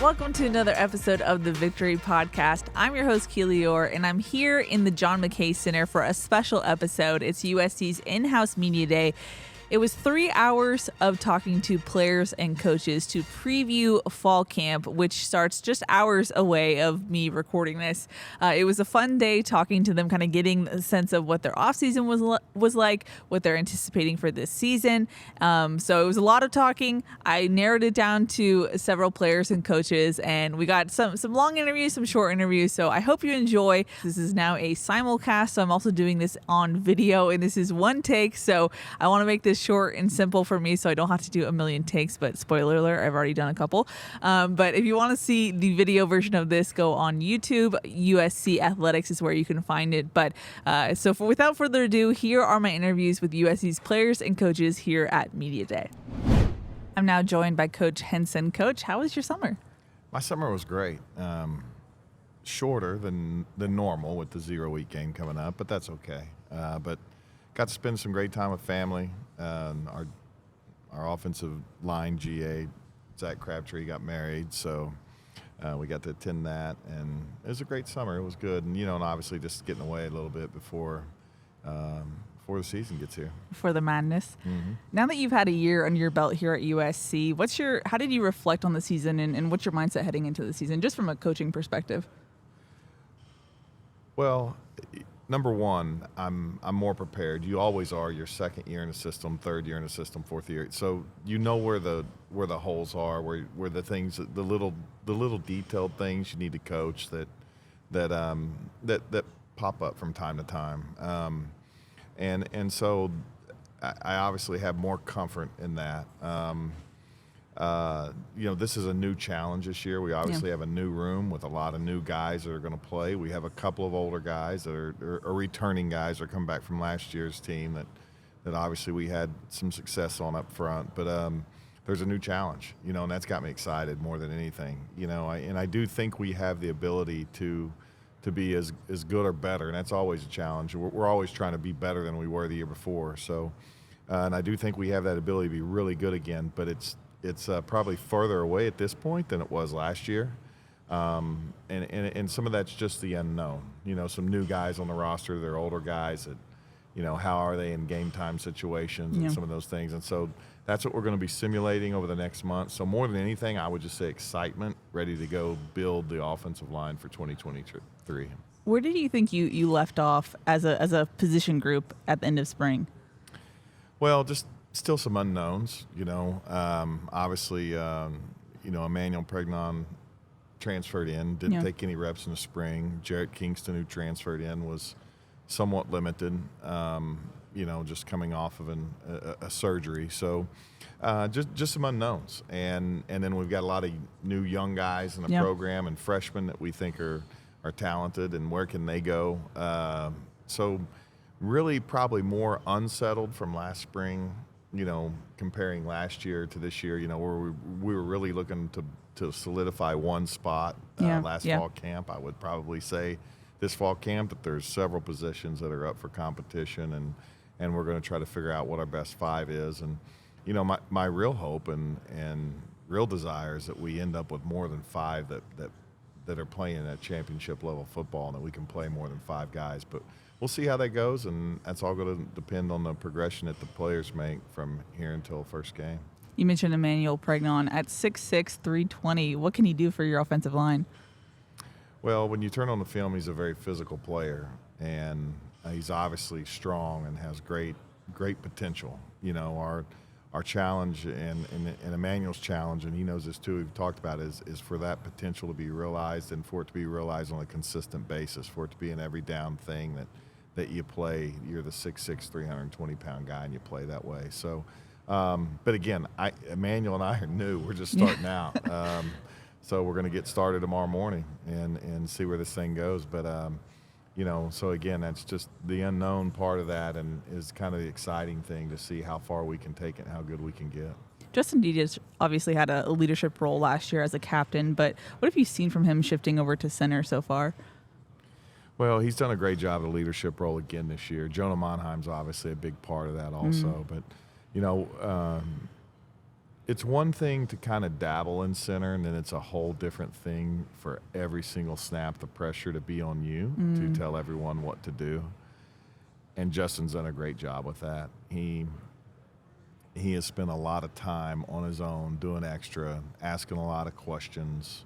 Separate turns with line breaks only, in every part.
Welcome to another episode of the Victory Podcast. I'm your host, Keely Eure, and I'm here in the John McKay Center for a special episode. It's USC's in-house media day. It was 3 hours of talking to players and coaches to preview fall camp, which starts just hours away of me recording this. It was a fun day talking to them, kind of getting a sense of what their offseason was like, what they're anticipating for this season. So it was a lot of talking. I narrowed it down to several players and coaches, and we got some long interviews, some short interviews. So I hope you enjoy. This is now a simulcast, so I'm also doing this on video, and this is one take. So I want to make this short and simple for me so I don't have to do a million takes, but spoiler alert, I've already done a couple. But if you want to see the video version of this, go on YouTube. USC Athletics is where you can find it. But without further ado, here are my interviews with USC's players and coaches here at Media Day. I'm now joined by Coach Henson. Coach, how was your summer?
My summer was great. Shorter than normal with the 0-week game coming up, but that's okay. But got to spend some great time with family. Our offensive line GA, Zach Crabtree, got married, so we got to attend that, and it was a great summer. It was good, and and obviously just getting away a little bit before the season gets here. Before
the madness.
Mm-hmm.
Now that you've had a year under your belt here at USC, how did you reflect on the season, and what's your mindset heading into the season, just from a coaching perspective?
Well, number one, I'm more prepared. You always are your second year in the system, third year in the system, fourth year. So you know where the holes are, where the things, the little detailed things you need to coach that pop up from time to time. And so I obviously have more comfort in that. This is a new challenge this year. We obviously have a new room with a lot of new guys that are going to play. We have a couple of older guys that are returning guys that are coming back from last year's team that obviously we had some success on up front. But there's a new challenge, and that's got me excited more than anything. I do think we have the ability to be as good or better, and that's always a challenge. We're always trying to be better than we were the year before. So, and I do think we have that ability to be really good again, but it's probably further away at this point than it was last year. And some of that's just the unknown. Some new guys on the roster, they're older guys that, how are they in game time situations and some of those things. And so that's what we're going to be simulating over the next month. So more than anything, I would just say excitement, ready to go build the offensive line for 2023.
Where did you think you left off as a position group at the end of spring?
Well, just still some unknowns, obviously, Emmanuel Ogbah transferred in, didn't take any reps in the spring. Jarrett Kingston, who transferred in, was somewhat limited, just coming off of a surgery. So just some unknowns. And then we've got a lot of new young guys in the program and freshmen that we think are talented, and where can they go? So really probably more unsettled from last spring, comparing last year to this year, where we were really looking to solidify one spot last fall camp. I would probably say this fall camp that there's several positions that are up for competition, and we're going to try to figure out what our best five is. And, my real hope and real desire is that we end up with more than five that are playing at championship level football, and that we can play more than five guys. But we'll see how that goes, and that's all going to depend on the progression that the players make from here until first game.
You mentioned Emmanuel Ogbah at 6'6", 320. What can he do for your offensive line?
Well, when you turn on the film, he's a very physical player, and he's obviously strong and has great potential. Our challenge and Emmanuel's challenge, and he knows this too, we've talked about, is for that potential to be realized, and for it to be realized on a consistent basis, for it to be an every down thing that you play. You're the 6'6", 320-pound guy, and you play that way. So, but again, Emmanuel and I are new. We're just starting out. So we're going to get started tomorrow morning and see where this thing goes. But, so again, that's just the unknown part of that, and is kind of the exciting thing to see how far we can take it and how good we can get.
Justin Denis obviously had a leadership role last year as a captain, but what have you seen from him shifting over to center so far?
Well, he's done a great job of the leadership role again this year. Jonah Monheim's obviously a big part of that also. But, it's one thing to kind of dabble in center, and then it's a whole different thing for every single snap, the pressure to be on you to tell everyone what to do. And Justin's done a great job with that. He has spent a lot of time on his own, doing extra, asking a lot of questions,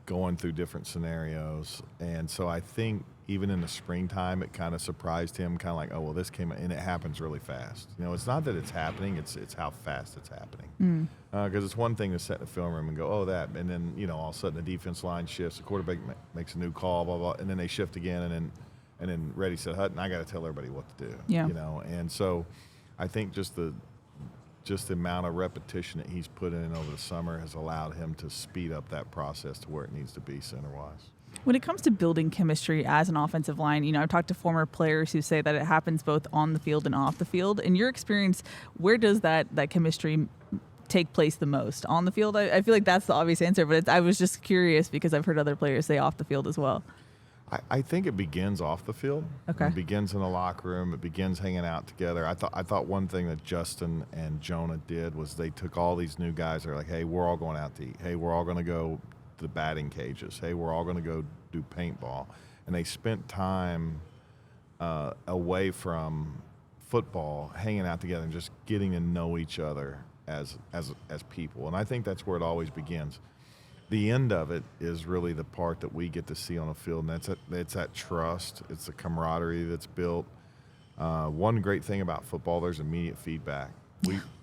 going through different scenarios. And so I think even in the springtime, it kind of surprised him, kind of like, oh, well, this came, and it happens really fast. You know, it's not that it's happening, it's how fast it's happening. Because it's one thing to sit in the film room and go, oh, that, and then, you know, all of a sudden the defense line shifts, the quarterback makes a new call, blah, blah, and then they shift again, and then Reddy said, Hutton, I got to tell everybody what to do.
Yeah.
You know, and so I think just the amount of repetition that he's put in over the summer has allowed him to speed up that process to where it needs to be center-wise.
When it comes to building chemistry as an offensive line, you know, I've talked to former players who say that it happens both on the field and off the field. In your experience, where does that chemistry take place the most? On the field? I feel like that's the obvious answer, but I was just curious because I've heard other players say off the field as well.
I think it begins off the field.
Okay.
It begins in the locker room. It begins hanging out together. I thought one thing that Justin and Jonah did was they took all these new guys. They're like, hey, we're all going out to eat. Hey, we're all going to go to the batting cages. Hey, we're all going to go do paintball. And they spent time away from football, hanging out together and just getting to know each other as people. And I think that's where it always begins. The end of it is really the part that we get to see on the field, and it's that trust. It's the camaraderie that's built. One great thing about football, there's immediate feedback.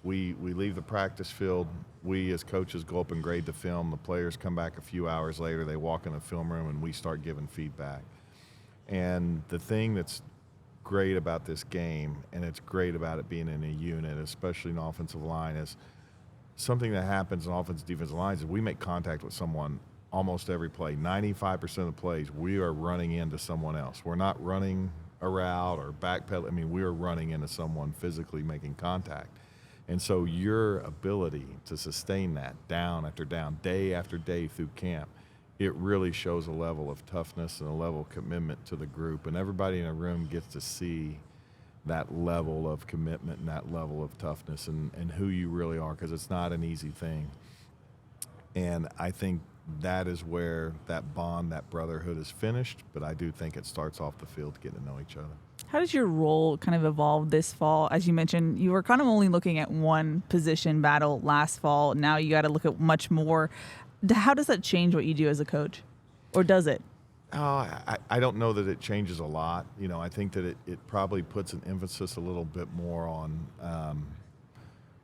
We leave the practice field. We as coaches go up and grade the film. The players come back a few hours later. They walk in the film room, and we start giving feedback. And the thing that's great about this game, and it's great about it being in a unit, especially in offensive line, is something that happens in offensive defensive lines is we make contact with someone almost every play. 95% of the plays, we are running into someone else. We're not running a route or backpedal. I mean, we are running into someone physically making contact. And so your ability to sustain that down after down, day after day through camp, it really shows a level of toughness and a level of commitment to the group. And everybody in a room gets to see that level of commitment and that level of toughness and who you really are, because it's not an easy thing. And I think that is where that bond, that brotherhood is finished, but I do think it starts off the field getting to know each other.
How does your role kind of evolve this fall? As you mentioned, you were kind of only looking at one position battle last fall. Now you got to look at much more. How does that change what you do as a coach? Or does it?
I don't know that it changes a lot. You know, I think that it probably puts an emphasis a little bit more on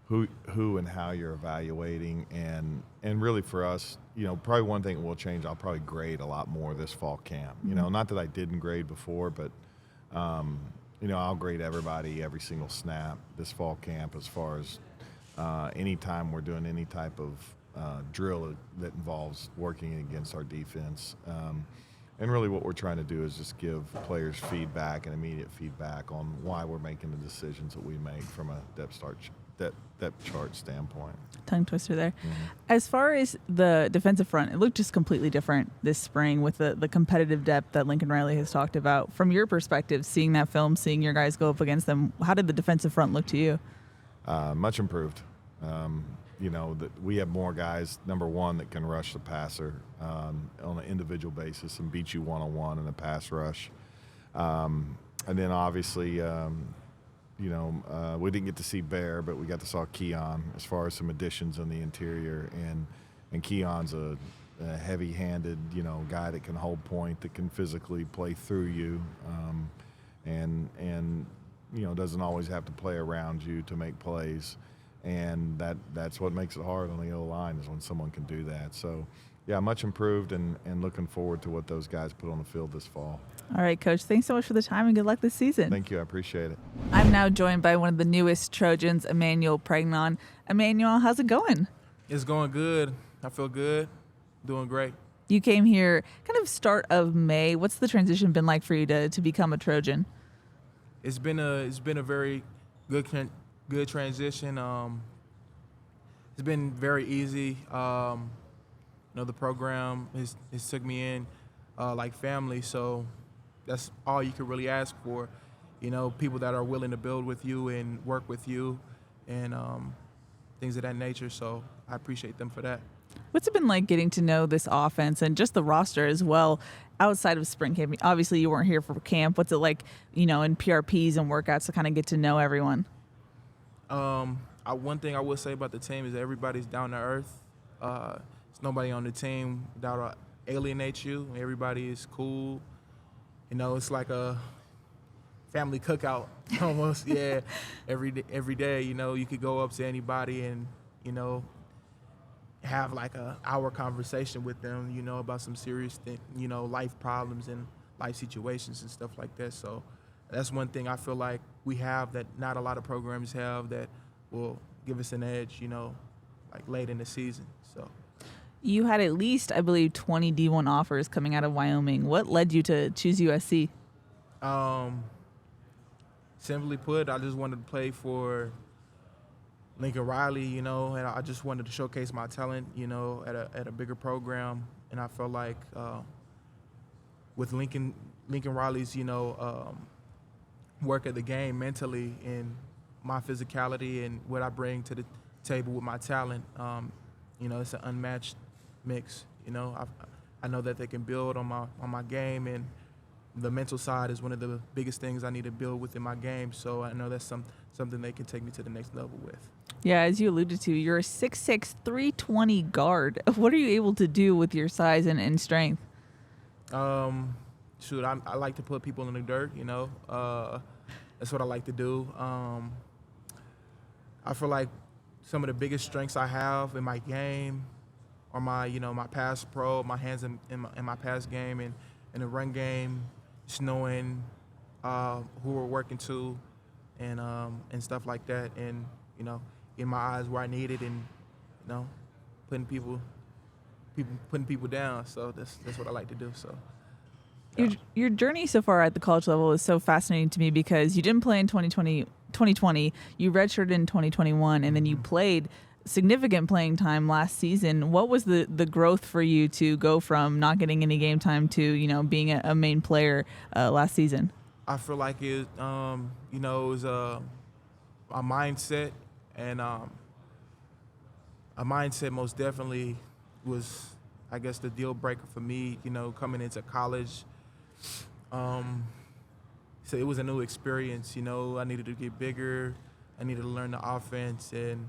who and how you're evaluating. And really for us, you know, probably one thing that will change, I'll probably grade a lot more this fall camp. You know, not that I didn't grade before, but, you know, I'll grade everybody every single snap this fall camp as far as anytime we're doing any type of drill that involves working against our defense. And really what we're trying to do is just give players feedback and immediate feedback on why we're making the decisions that we make from a depth chart standpoint.
Tongue twister there. As far as the defensive front, it looked just completely different this spring with the competitive depth that Lincoln Riley has talked about. From your perspective, seeing that film, seeing your guys go up against them, how did the defensive front look to you?
Much improved. You know, that we have more guys, number one, that can rush the passer on an individual basis and beat you one-on-one in a pass rush. And then obviously, you know, we didn't get to see Bear, but we got to saw Keon as far as some additions in the interior. And Keon's a heavy-handed, you know, guy that can hold point, that can physically play through you, and you know, doesn't always have to play around you to make plays. And that's what makes it hard on the O-line is when someone can do that. So, yeah, much improved and looking forward to what those guys put on the field this fall.
All right, Coach. Thanks so much for the time and good luck this season.
Thank you. I appreciate it.
I'm now joined by one of the newest Trojans, Emmanuel Ogbah. Emmanuel, how's it going?
It's going good. I feel good. Doing great.
You came here kind of start of May. What's the transition been like for you to become a Trojan?
It's been a very good transition. It's been very easy. You know, the program has took me in like family, so that's all you could really ask for. You know, people that are willing to build with you and work with you, and things of that nature. So I appreciate them for that.
What's it been like getting to know this offense and just the roster as well outside of spring camp? Obviously, you weren't here for camp. What's it like, in PRPs and workouts to kind of get to know everyone?
One thing I would say about the team is that everybody's down to earth. There's nobody on the team that'll alienate you. Everybody is cool. It's like a family cookout almost. Yeah, every day. You could go up to anybody and have like a hour conversation with them. About some serious life problems and life situations and stuff like that. So that's one thing I feel like we have that not a lot of programs have that will give us an edge. Like late in the season. So.
You had at least, I believe, 20 D1 offers coming out of Wyoming. What led you to choose USC?
Simply put, I just wanted to play for Lincoln Riley, and I just wanted to showcase my talent, at a bigger program. And I felt like with Lincoln Riley's, work at the game mentally and my physicality and what I bring to the table with my talent, it's an unmatched mix. I know that they can build on my game, and the mental side is one of the biggest things I need to build within my game. So I know that's something they can take me to the next level with.
Yeah, as you alluded to, you're a 6'6", 320 guard. What are you able to do with your size and strength?
I like to put people in the dirt. That's what I like to do. I feel like some of the biggest strengths I have in my game are my pass pro, my hands in my pass game, and in the run game, just knowing who we're working to, and stuff like that, and in my eyes where I need it, and putting people down. So that's what I like to do. So. Yeah.
Your journey so far at the college level is so fascinating to me because you didn't play in 2020, you redshirted in 2021, and then you played significant playing time last season. What was the growth for you to go from not getting any game time to, being a main player last season?
I feel like it was a mindset, and a mindset most definitely was, I guess, the deal breaker for me, coming into college. So it was a new experience, I needed to get bigger. I needed to learn the offense. And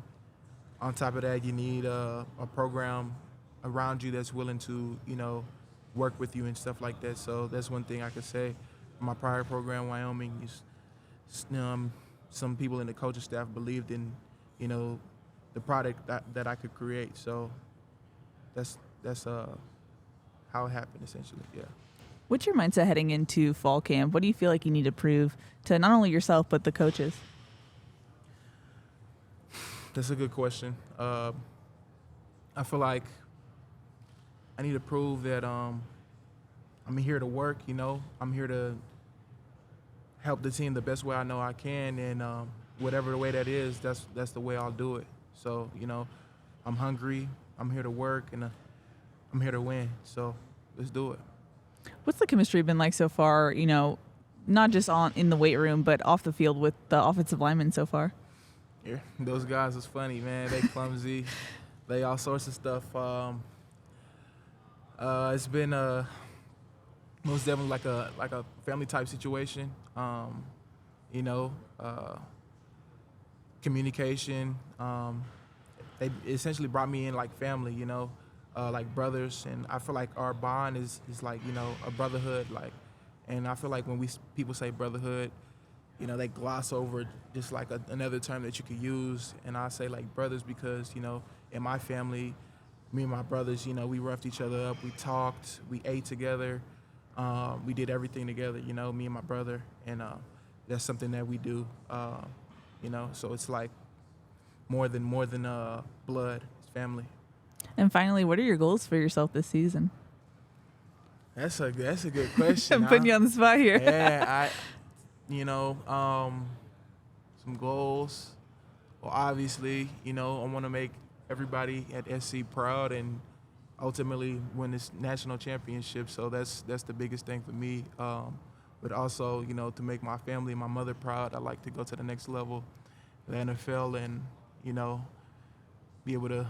on top of that, you need a program around you that's willing to, work with you and stuff like that. So that's one thing I could say. My prior program, Wyoming, some people in the coaching staff believed in, the product that I could create. So that's how it happened, essentially, yeah.
What's your mindset heading into fall camp? What do you feel like you need to prove to not only yourself but the coaches?
That's a good question. I feel like I need to prove that I'm here to work, I'm here to help the team the best way I know I can, and whatever the way that is, that's the way I'll do it. So, I'm hungry, I'm here to work, and I'm here to win. So let's do it.
What's the chemistry been like so far, not just in the weight room, but off the field with the offensive linemen so far?
Yeah, those guys was funny, man. They clumsy. They all sorts of stuff. It's been most definitely like a family type situation. Communication. They essentially brought me in like family, like brothers, and I feel like our bond is like, a brotherhood, like, and I feel like when people say brotherhood, they gloss over just like another term that you could use, and I say like brothers because, in my family, me and my brothers, we roughed each other up, we talked, we ate together, we did everything together, me and my brother, and that's something that we do, so it's like more than blood, it's family. And
finally, what are your goals for yourself this season?
That's a good question.
I'm putting you on the spot here.
Yeah, some goals. Well, obviously, I want to make everybody at SC proud and ultimately win this national championship. So that's the biggest thing for me. But also, to make my family, my mother proud. I like to go to the next level, the NFL, and be able to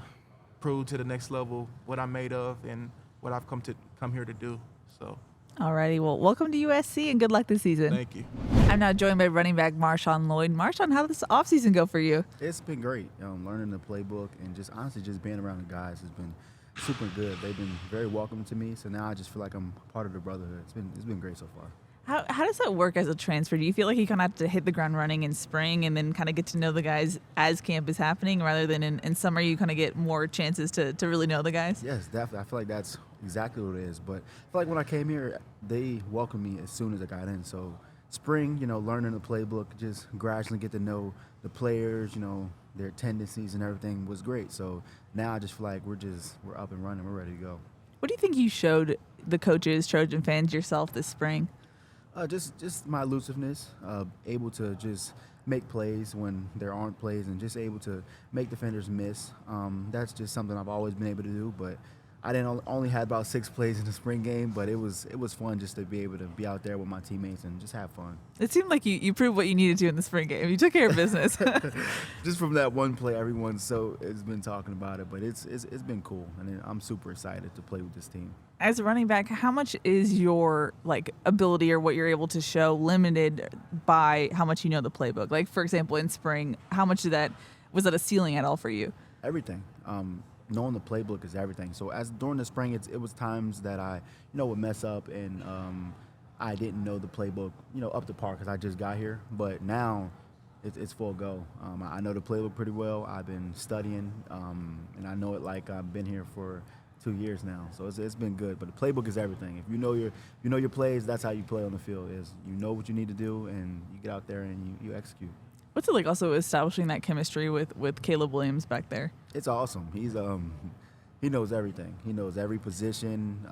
prove to the next level what I'm made of and what I've come here to do. So.
Alrighty, well, welcome to USC and good luck this season.
Thank you.
I'm now joined by running back Marshawn Lloyd. Marshawn, how did this offseason go for you?
It's been great. Learning the playbook and just honestly just being around the guys has been super good. They've been very welcoming to me, so now I just feel like I'm part of the brotherhood. It's been great so far.
How does that work as a transfer? Do you feel like you kind of have to hit the ground running in spring and then kind of get to know the guys as camp is happening rather than in summer you kind of get more chances to really know the guys?
Yes, definitely. I feel like that's exactly what it is. But I feel like when I came here, they welcomed me as soon as I got in. So spring, learning the playbook, just gradually get to know the players, their tendencies and everything was great. So now I just feel like we're up and running. We're ready to go.
What do you think you showed the coaches, Trojan fans, yourself this spring?
Just my elusiveness, able to just make plays when there aren't plays and just able to make defenders miss. That's just something I've always been able to do, but I didn't only had about 6 plays in the spring game, but it was fun just to be able to be out there with my teammates and just have fun.
It seemed like you proved what you needed to in the spring game. You took care of business.
Just from that one play, everyone has been talking about it, but it's been cool, and I'm super excited to play with this team.
As a running back, how much is your ability or what you're able to show limited by how much you know the playbook? Like, for example, in spring, how much of that was that a ceiling at all for you?
Everything. Knowing the playbook is everything. So during the spring, it was times that I would mess up and I didn't know the playbook up to par because I just got here. But now it's full go. I know the playbook pretty well. I've been studying and I know it like I've been here for 2 years now. So it's been good. But the playbook is everything. If you know your plays, that's how you play on the field. Is you know what you need to do and you get out there and you execute.
What's it like also establishing that chemistry with Caleb Williams back there?
It's awesome. He knows everything. He knows every position,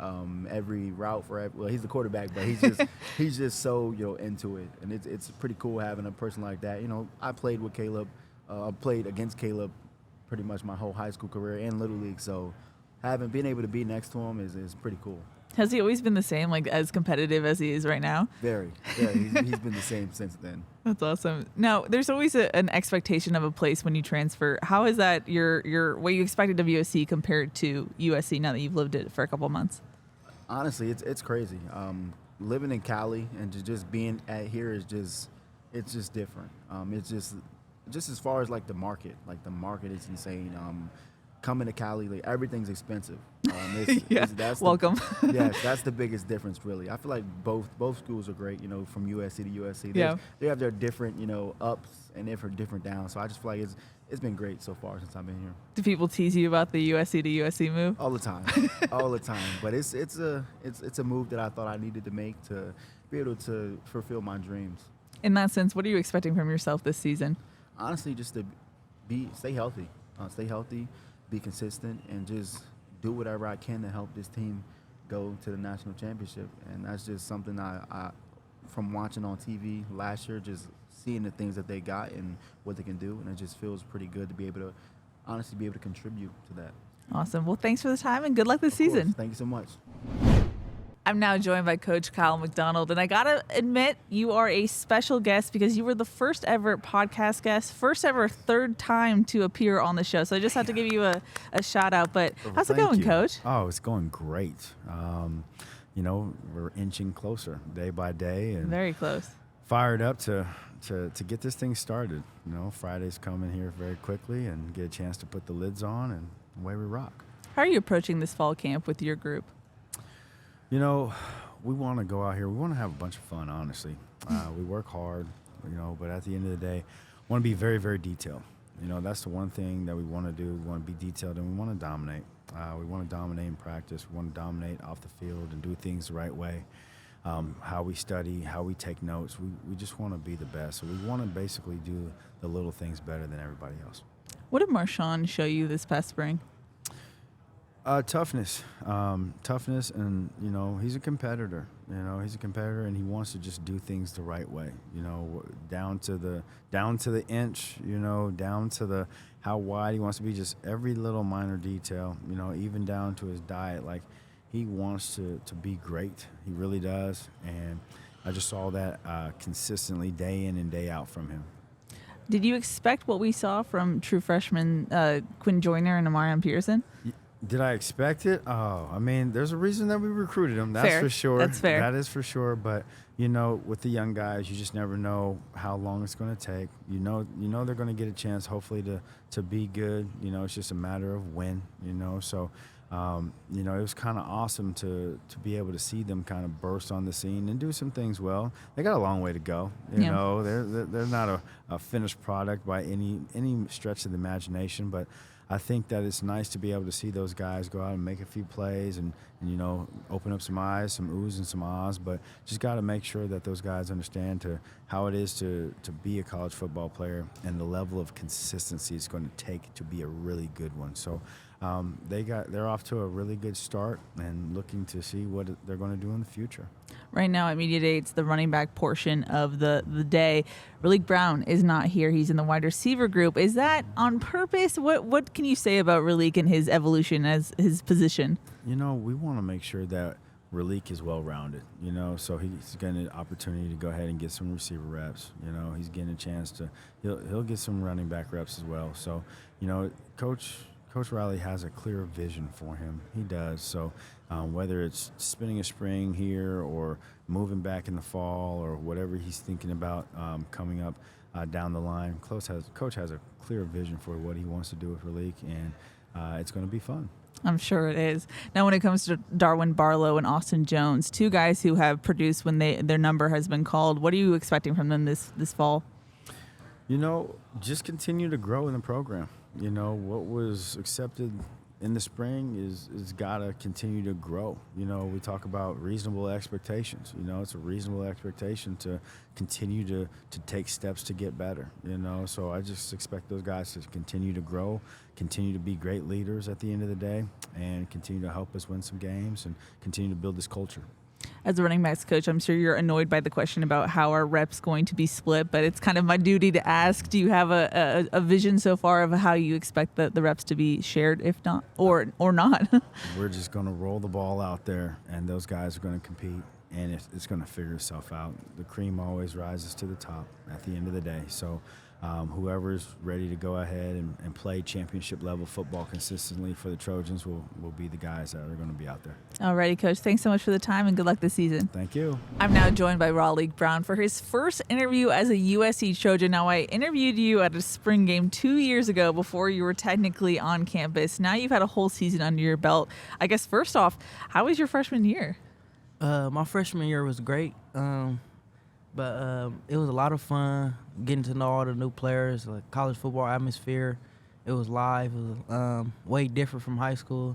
every route he's the quarterback, but he's just so into it, and it's pretty cool having a person like that. I played with Caleb. I played against Caleb pretty much my whole high school career and Little League, so being able to be next to him is pretty cool.
Has he always been the same, as competitive as he is right now?
Very. He's been the same since then.
That's awesome. Now, there's always an expectation of a place when you transfer. How is that your what you expected of USC compared to USC now that you've lived it for a couple months?
Honestly, it's crazy. Living in Cali and just being here is just different. It's just as far as the market. The market is insane. Coming to Cali, everything's expensive.
Welcome.
Yes, that's the biggest difference, really. I feel like both schools are great. From USC to USC, they have their different ups and different downs. So I just feel like it's been great so far since I've been here.
Do people tease you about the USC to USC move?
All the time, all the time. But it's a move that I thought I needed to make to be able to fulfill my dreams.
In that sense, what are you expecting from yourself this season?
Honestly, just to stay healthy. Be consistent, and just do whatever I can to help this team go to the national championship. And that's just something I from watching on TV last year, just seeing the things that they got and what they can do, and it just feels pretty good to be able to contribute to that.
Awesome. Well, thanks for the time and good luck this season.
Thank you so much.
I'm now joined by Coach Kyle McDonald, and I gotta admit, you are a special guest because you were the first ever podcast guest, first ever third time to appear on the show. So I just have to give you a shout out. But how's it going, Coach?
Oh, it's going great. We're inching closer day by day, and
very close.
Fired up to get this thing started. Friday's coming here very quickly, and get a chance to put the lids on, and away we rock.
How are you approaching this fall camp with your group?
We want to go out here. We want to have a bunch of fun, honestly. We work hard, but at the end of the day, want to be very, very detailed. That's the one thing that we want to do. We want to be detailed, and we want to dominate. We want to dominate in practice. We want to dominate off the field and do things the right way. How we study, how we take notes. We just want to be the best. So we want to basically do the little things better than everybody else.
What did Marshawn show you this past spring?
Toughness, and he's a competitor. He's a competitor, and he wants to just do things the right way. Down to the inch. Down to the how wide he wants to be. Just every little minor detail. Even down to his diet. He wants to be great. He really does, and I just saw that consistently day in and day out from him.
Did you expect what we saw from true freshmen Quinn Joyner and Amarion Pearson?
Did I expect it? Oh, I mean, there's a reason that we recruited them. That's
fair.
for sure.
That's fair.
That is for sure. But, you know, with the young guys, you just never know how long it's going to take. You know they're going to get a chance, hopefully, to be good. You know, it's just a matter of when, you know. So, you know, it was kind of awesome to be able to see them kind of burst on the scene and do some things well. They got a long way to go. You know, they're not a finished product by any stretch of the imagination, but I think that it's nice to be able to see those guys go out and make a few plays and you know, open up some eyes, some oohs and some ahs, but just got to make sure that those guys understand how it is to be a college football player and the level of consistency it's going to take to be a really good one. So they're off to a really good start and looking to see what they're going to do in the future.
Right now at Media Day, it's the running back portion of the day. Raleek Brown is not here. He's in the wide receiver group. Is that on purpose? What can you say about Raleek and his evolution as his position?
You know, we want to make sure that Raleek is well-rounded, you know, so he's getting an opportunity to go ahead and get some receiver reps. You know, he's getting a chance to he'll get some running back reps as well. So, you know, Coach Riley has a clear vision for him. He does. So whether it's spinning a spring here or moving back in the fall or whatever he's thinking about coming up down the line, Coach has a clear vision for what he wants to do with Raleek, and it's going to be fun.
I'm sure it is. Now, when it comes to Darwin Barlow and Austin Jones, two guys who have produced when their number has been called, what are you expecting from them this fall?
You know, just continue to grow in the program. You know, what was accepted in the spring is got to continue to grow. You know, we talk about reasonable expectations. You know, it's a reasonable expectation to continue to take steps to get better, you know. So I just expect those guys to continue to grow, continue to be great leaders at the end of the day, and continue to help us win some games and continue to build this culture.
As a running backs coach, I'm sure you're annoyed by the question about how are reps going to be split, but it's kind of my duty to ask. Do you have a vision so far of how you expect the reps to be shared, if not, or not?
We're just going to roll the ball out there, and those guys are going to compete, and it's going to figure itself out. The cream always rises to the top at the end of the day. So whoever's ready to go ahead and play championship-level football consistently for the Trojans will be the guys that are going to be out there.
All righty, Coach. Thanks so much for the time, and good luck this season.
Thank you.
I'm now joined by Raleek Brown for his first interview as a USC Trojan. Now, I interviewed you at a spring game 2 years ago before you were technically on campus. Now you've had a whole season under your belt. I guess, first off, how was your freshman year?
My freshman year was great. But it was a lot of fun getting to know all the new players, like college football atmosphere. It was live. It was way different from high school.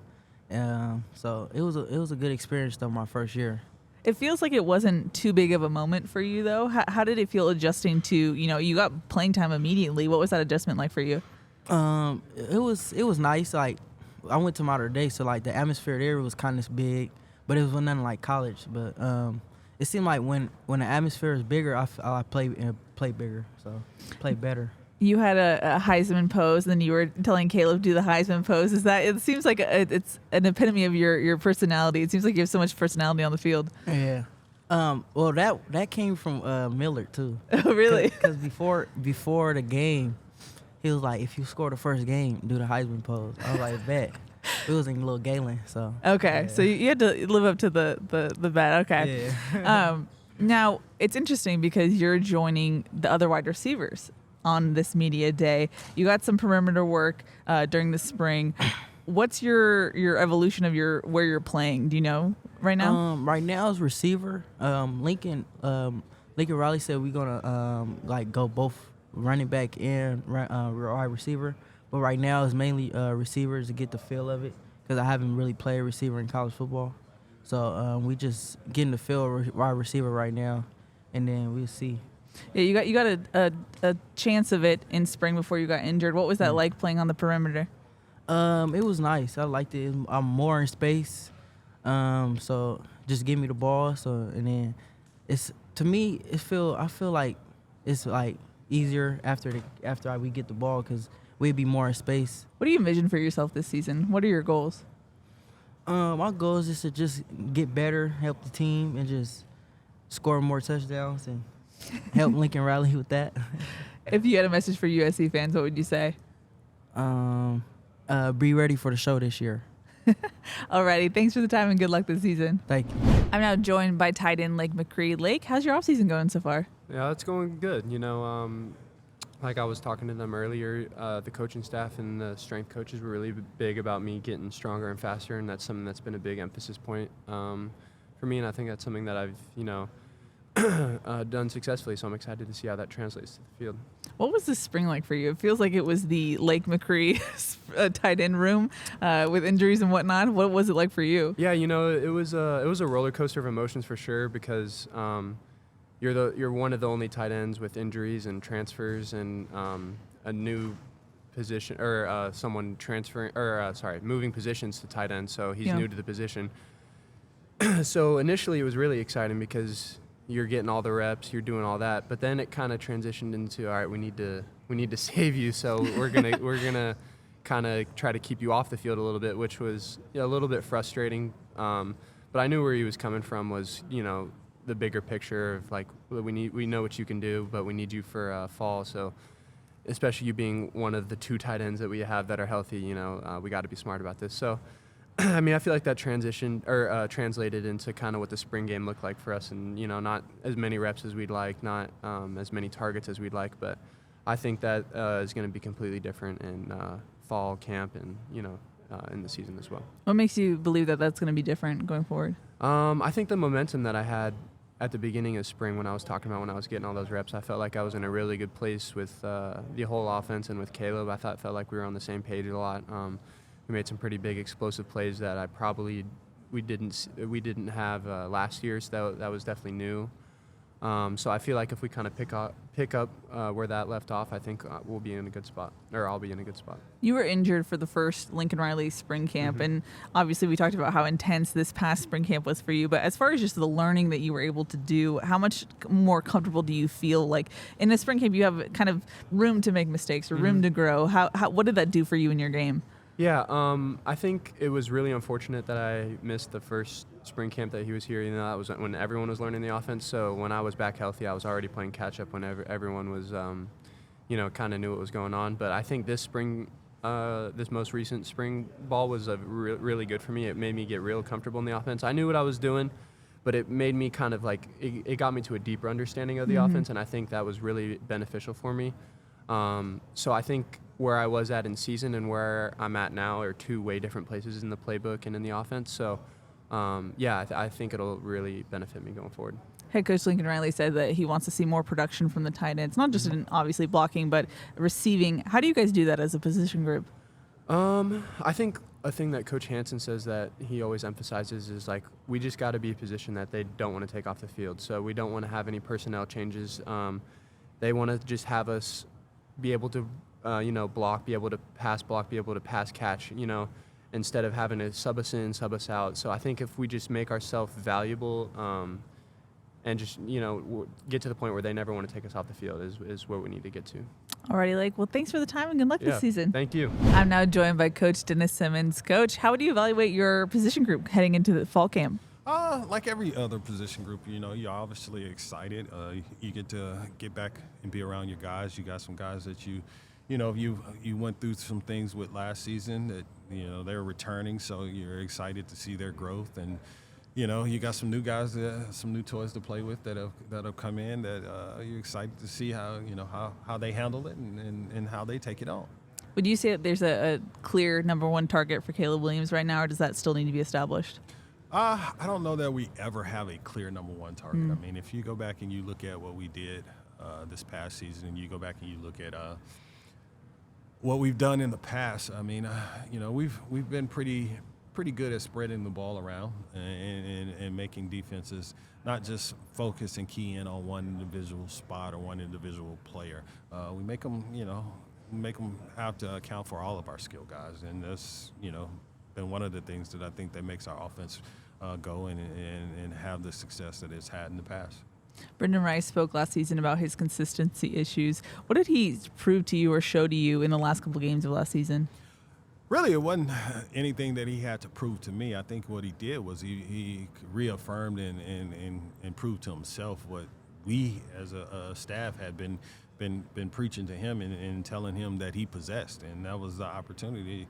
So it was a good experience, though, my first year.
It feels like it wasn't too big of a moment for you, though. How did it feel adjusting to, you got playing time immediately. What was that adjustment like for you?
It was nice. Like, I went to Mater Dei, so, like, the atmosphere there was kind of big, but it was nothing like college. But it seemed like when the atmosphere is bigger, I play bigger, so play better. You
had a Heisman pose, and then you were telling Caleb to do the Heisman pose. It seems like it's an epitome of your personality. It seems like you have so much personality on the field.
Yeah. Well, that came from Millard too.
Oh, really?
Because before the game, he was like, "If you score the first game, do the Heisman pose." I was like, "Bet." It was in Little Galen, so.
Okay,
yeah.
So you had to live up to the bet. Okay.
Yeah.
Now, it's interesting because you're joining the other wide receivers on this media day. You got some perimeter work during the spring. What's your evolution of where you're playing? Do you know right now?
Right now is receiver. Lincoln Riley said we're gonna go both running back and wide receiver. But right now it's mainly receivers to get the feel of it because I haven't really played receiver in college football. So we just getting the feel of wide receiver right now, and then we'll see.
Yeah, you got a chance of it in spring before you got injured. What was that like playing on the perimeter?
It was nice. I liked it. I'm more in space, so just give me the ball. And then I feel like it's like easier after we get the ball because we'd be more in space.
What do you envision for yourself this season? What are your goals?
My goal is just to just get better, help the team, and just score more touchdowns and help Lincoln Riley with that.
If you had a message for USC fans, what would you say?
Be ready for the show this year.
Alrighty, thanks for the time and good luck this season.
Thank you.
I'm now joined by tight end McCree Lake. How's your offseason going so far?
Yeah, it's going good. Like I was talking to them earlier, the coaching staff and the strength coaches were really big about me getting stronger and faster, and that's something that's been a big emphasis point for me, and I think that's something that I've, done successfully, so I'm excited to see how that translates to the field. What
was this spring like for you? It feels like it was the Lake McCree tight end room with injuries and whatnot. What was it like for you?
Yeah, it was a roller coaster of emotions for sure, because you're one of the only tight ends with injuries and transfers and a new position or someone moving positions to tight end, so he's new to the position. So initially it was really exciting because you're getting all the reps, you're doing all that, but then it kind of transitioned into, all right, we need to save you, so we're gonna kind of try to keep you off the field a little bit, which was a little bit frustrating. But I knew where he was coming from was, the bigger picture of like, we know what you can do, but we need you for fall. So especially you being one of the 2 tight ends that we have that are healthy, we got to be smart about this. So I mean, I feel like that translated into kind of what the spring game looked like for us, and not as many reps as we'd like, not as many targets as we'd like, but I think that is going to be completely different in fall camp and in the season as well.
What makes you believe that that's going to be different going forward?
I think the momentum that I had at the beginning of spring when I was talking about when I was getting all those reps, I felt like I was in a really good place with the whole offense and with Caleb. I felt like we were on the same page a lot. We made some pretty big explosive plays that we didn't have last year, so that was definitely new. So I feel like if we kind of pick up where that left off, I think we'll be in a good spot, or I'll be in a good spot.
You were injured for the first Lincoln Riley spring camp, and obviously we talked about how intense this past spring camp was for you, but as far as just the learning that you were able to do, how much more comfortable do you feel? Like in a spring camp, you have kind of room to make mistakes or room to grow. What did that do for you in your game?
Yeah, I think it was really unfortunate that I missed the first spring camp that he was here. That was when everyone was learning the offense. So when I was back healthy, I was already playing catch up when everyone was, kind of knew what was going on. But I think this spring, this most recent spring ball was really good for me. It made me get real comfortable in the offense. I knew what I was doing, but it made me kind of like it got me to a deeper understanding of the offense, and I think that was really beneficial for me. So I think where I was at in season and where I'm at now are 2 way different places in the playbook and in the offense. So, I think it'll really benefit me going forward.
Head coach Lincoln Riley said that he wants to see more production from the tight ends, not just in obviously blocking, but receiving. How do you guys do that as a position group?
I think a thing that Coach Henson says that he always emphasizes is like we just got to be a position that they don't want to take off the field. So we don't want to have any personnel changes. They want to just have us be able to block, be able to pass block, be able to pass catch, instead of having to sub us in, sub us out. So I think if we just make ourselves valuable and just, get to the point where they never want to take us off the field is where we need to get to.
Alrighty, Lake. Well, thanks for the time and good luck this season.
Thank you.
I'm now joined by Coach Denis Simmons. Coach, how would you evaluate your position group heading into the fall camp?
Like every other position group, you're obviously excited. You get to get back and be around your guys. You got some guys that you went through some things with last season that, they're returning, so you're excited to see their growth. And, you got some new guys, some new toys to play with that'll come in that you're excited to see how they handle it and how they take it on.
Would you say that there's a clear number 1 target for Caleb Williams right now, or does that still need to be established?
I don't know that we ever have a clear number 1 target. I mean, if you go back and you look at what we did this past season, and you go back and you look at what we've done in the past, I mean, we've been pretty good at spreading the ball around and making defenses not just focus and key in on one individual spot or one individual player. We make them have to account for all of our skill guys, and that's been one of the things that I think that makes our offense go and have the success that it's had in the past.
Brendan Rice spoke last season about his consistency issues. What did he prove to you or show to you in the last couple games of last season?
Really, it wasn't anything that he had to prove to me. I think what he did was he reaffirmed and proved to himself what we as a staff had been been preaching to him and telling him that he possessed, and that was the opportunity,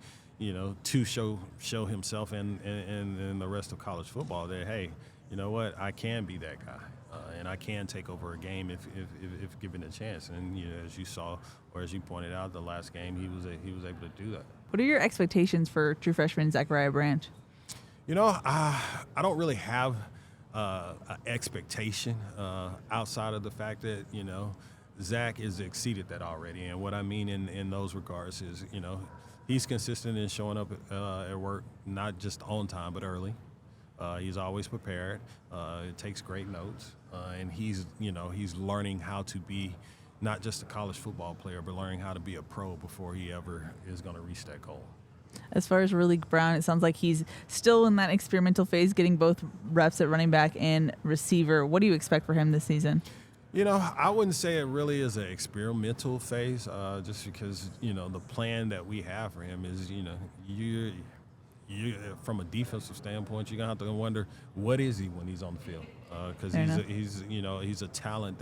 to show himself and the rest of college football that, hey, you know what, I can be that guy, and I can take over a game if given a chance. And as you saw, or as you pointed out, the last game he was able to do that.
What are your expectations for true freshman Zachariah Branch?
I don't really have an expectation outside of the fact that Zach has exceeded that already. And what I mean in those regards is he's consistent in showing up at work, not just on time but early. He's always prepared. It takes great notes, and he's learning how to be not just a college football player, but learning how to be a pro before he ever is going to reach that goal.
As far as Raleek Brown, it sounds like he's still in that experimental phase, getting both reps at running back and receiver. What do you expect for him this season?
I wouldn't say it really is an experimental phase, just because, the plan that we have for him is, you from a defensive standpoint, you're going to have to wonder, what is he when he's on the field? Because he's a talent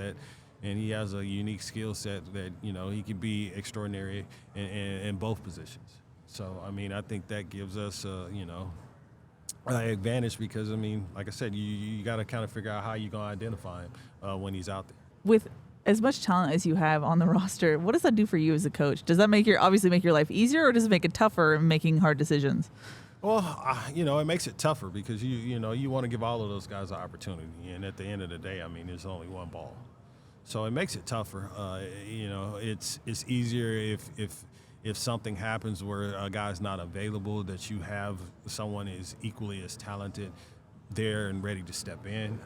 and he has a unique skill set that, he could be extraordinary in both positions. So, I think that gives us, an advantage because, like I said, you got to kind of figure out how you're going to identify him when he's out there.
With as much talent as you have on the roster, what does that do for you as a coach? Does that obviously make your life easier, or does it make it tougher in making hard decisions?
Well, it makes it tougher because you want to give all of those guys an opportunity, and at the end of the day, there's only one ball, so it makes it tougher. It's easier if something happens where a guy's not available, that you have someone is equally as talented there and ready to step in.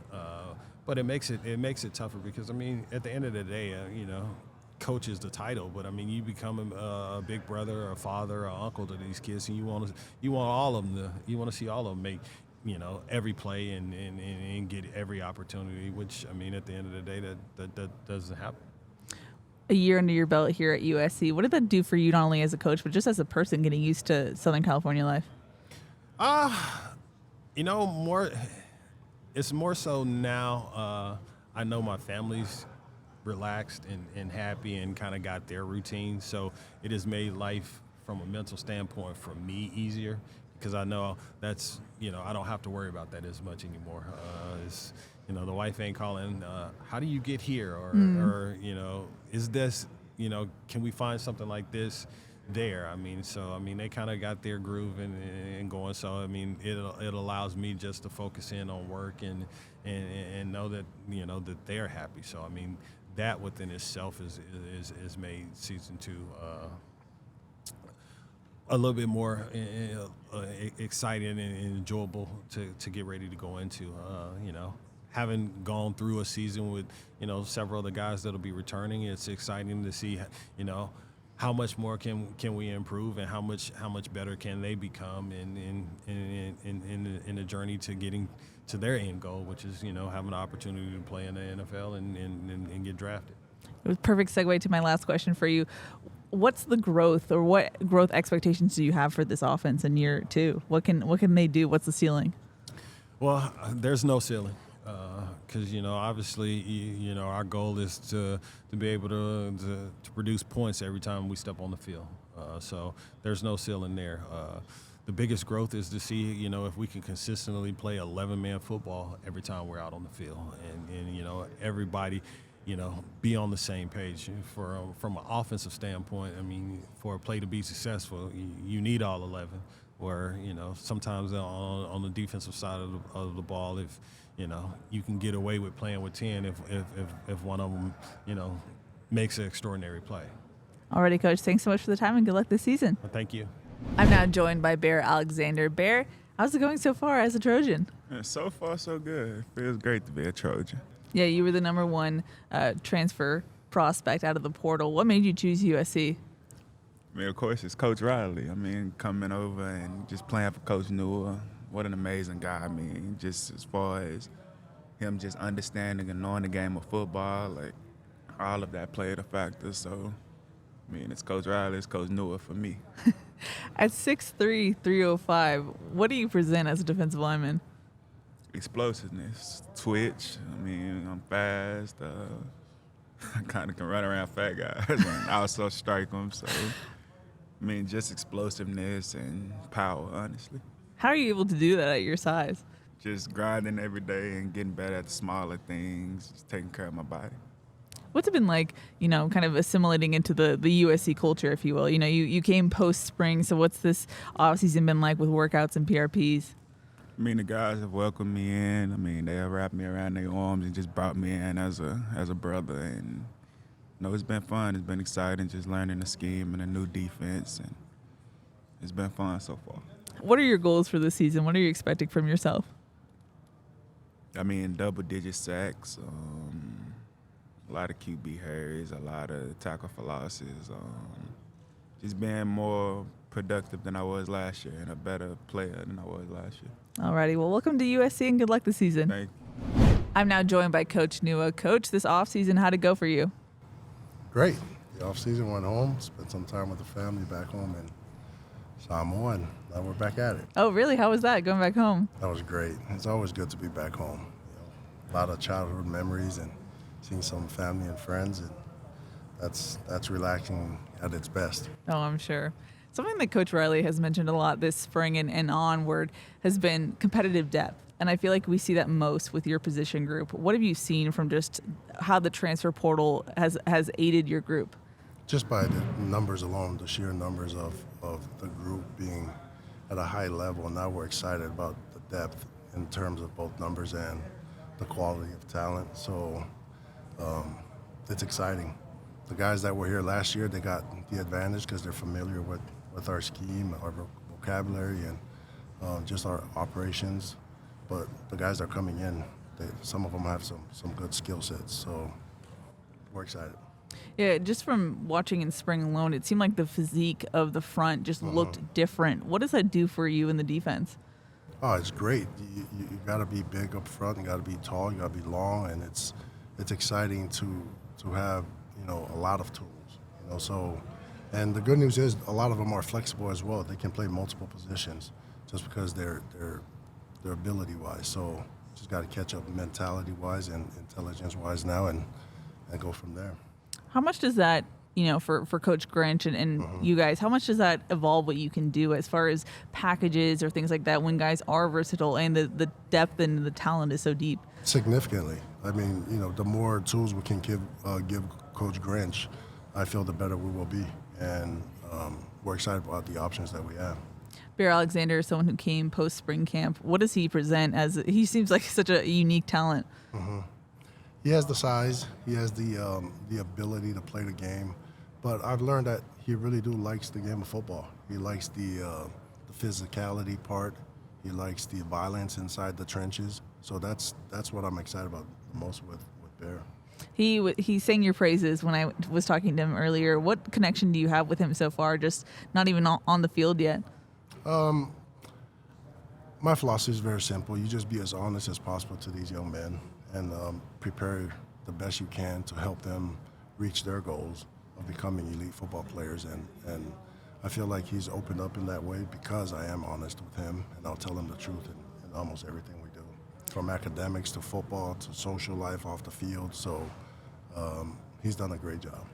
But it makes it tougher because at the end of the day, coach is the title, but you become a big brother, or a father, or uncle to these kids, and you want all of them to see all of them make every play and get every opportunity. Which at the end of the day, that doesn't happen.
A year under your belt here at USC, what did that do for you, not only as a coach but just as a person getting used to Southern California life?
It's more so now. I know my family's relaxed and happy and kind of got their routine, so it has made life from a mental standpoint for me easier because I know that's I don't have to worry about that as much anymore. The wife ain't calling, how do you get here, or is this, can we find something like this there? They kind of got their groove and going. So it allows me just to focus in on work and know that that they're happy. So that within itself is made season 2 a little bit more exciting and enjoyable to get ready to go into. Having gone through a season with several of the guys that'll be returning, it's exciting to see how much more can we improve, and how much better can they become in the journey to getting to their end goal, which is having an opportunity to play in the NFL and get drafted.
It was a perfect segue to my last question for you. What's the growth, or what growth expectations do you have for this offense in year 2? What can they do? What's the ceiling?
Well, there's no ceiling. Because obviously, our goal is to be able to produce points every time we step on the field. So there's no ceiling there. The biggest growth is to see, if we can consistently play 11-man football every time we're out on the field, and everybody, be on the same page. From an offensive standpoint, for a play to be successful, you need all 11. Where sometimes on the defensive side of the ball, if you can get away with playing with 10 if one of them, makes an extraordinary play.
Alrighty, Coach. Thanks so much for the time, and good luck this season.
Well, thank you.
I'm now joined by Bear Alexander. Bear, how's it going so far as a Trojan?
Yeah, so far, so good. It feels great to be a Trojan.
Yeah, you were the number 1 transfer prospect out of the portal. What made you choose USC?
Of course, it's Coach Riley. Coming over and just playing for Coach Newell. What an amazing guy. Just as far as him just understanding and knowing the game of football, all of that played a factor. So, it's Coach Riley, it's Coach Newell for me.
At 6'3", 305, what do you present as a defensive lineman?
Explosiveness, twitch. I'm fast, I kind of can run around fat guys and also strike them. So, I mean, just explosiveness and power, honestly.
How are you able to do that at your size?
Just grinding every day and getting better at the smaller things, just taking care of my body.
What's it been like, kind of assimilating into the USC culture, if you will? You came post-spring, so what's this offseason been like with workouts and PRPs?
I mean, the guys have welcomed me in. I mean, they have wrapped me around their arms and just brought me in as a brother. And, it's been fun. It's been exciting just learning the scheme and a new defense. And it's been fun so far.
What are your goals for this season? What are you expecting from yourself?
I mean, double-digit sacks, a lot of QB hurries, a lot of tackle for losses, just being more productive than I was last year and a better player than I was last year.
Alrighty, well, welcome to USC and good luck this season.
Thank you.
I'm now joined by Coach Nua. Coach, this offseason, how'd it go for you?
Great. The offseason went home, spent some time with the family back home in Samoa, and now we're back at it.
Oh, really? How was that, going back home?
That was great. It's always good to be back home. A lot of childhood memories and seeing some family and friends, and that's relaxing at its best.
Oh, I'm sure. Something that Coach Riley has mentioned a lot this spring and onward has been competitive depth. And I feel like we see that most with your position group. What have you seen from just how the transfer portal has aided your group?
Just by the numbers alone, the sheer numbers of the group being at a high level. Now we're excited about the depth in terms of both numbers and the quality of talent. So it's exciting. The guys that were here last year, they got the advantage because they're familiar with our scheme, our vocabulary, and just our operations. But the guys that are coming in, some of them have some good skill sets. So we're excited.
Yeah, just from watching in spring alone, it seemed like the physique of the front just looked different. What does that do for you in the defense?
Oh, it's great. You got to be big up front. You got to be tall. You got to be long, and it's exciting to have a lot of tools. So, and the good news is a lot of them are flexible as well. They can play multiple positions just because they're ability-wise. So, just got to catch up mentality-wise and intelligence-wise now, and go from there.
How much does that, for Coach Grinch and you guys, how much does that evolve what you can do as far as packages or things like that when guys are versatile and the depth and the talent is so deep?
Significantly. I mean, the more tools we can give Coach Grinch, I feel the better we will be. And we're excited about the options that we have.
Bear Alexander is someone who came post-spring camp. What does he present he seems like such a unique talent.
He has the size, he has the ability to play the game, but I've learned that he really likes the game of football. He likes the physicality part. He likes the violence inside the trenches. So that's what I'm excited about the most with Bear.
He sang your praises when I was talking to him earlier. What connection do you have with him so far? Just not even on the field yet.
My philosophy is very simple. You just be as honest as possible to these young men and prepare the best you can to help them reach their goals of becoming elite football players. And I feel like he's opened up in that way because I am honest with him, and I'll tell him the truth in almost everything we do, from academics to football to social life off the field. So he's done a great job.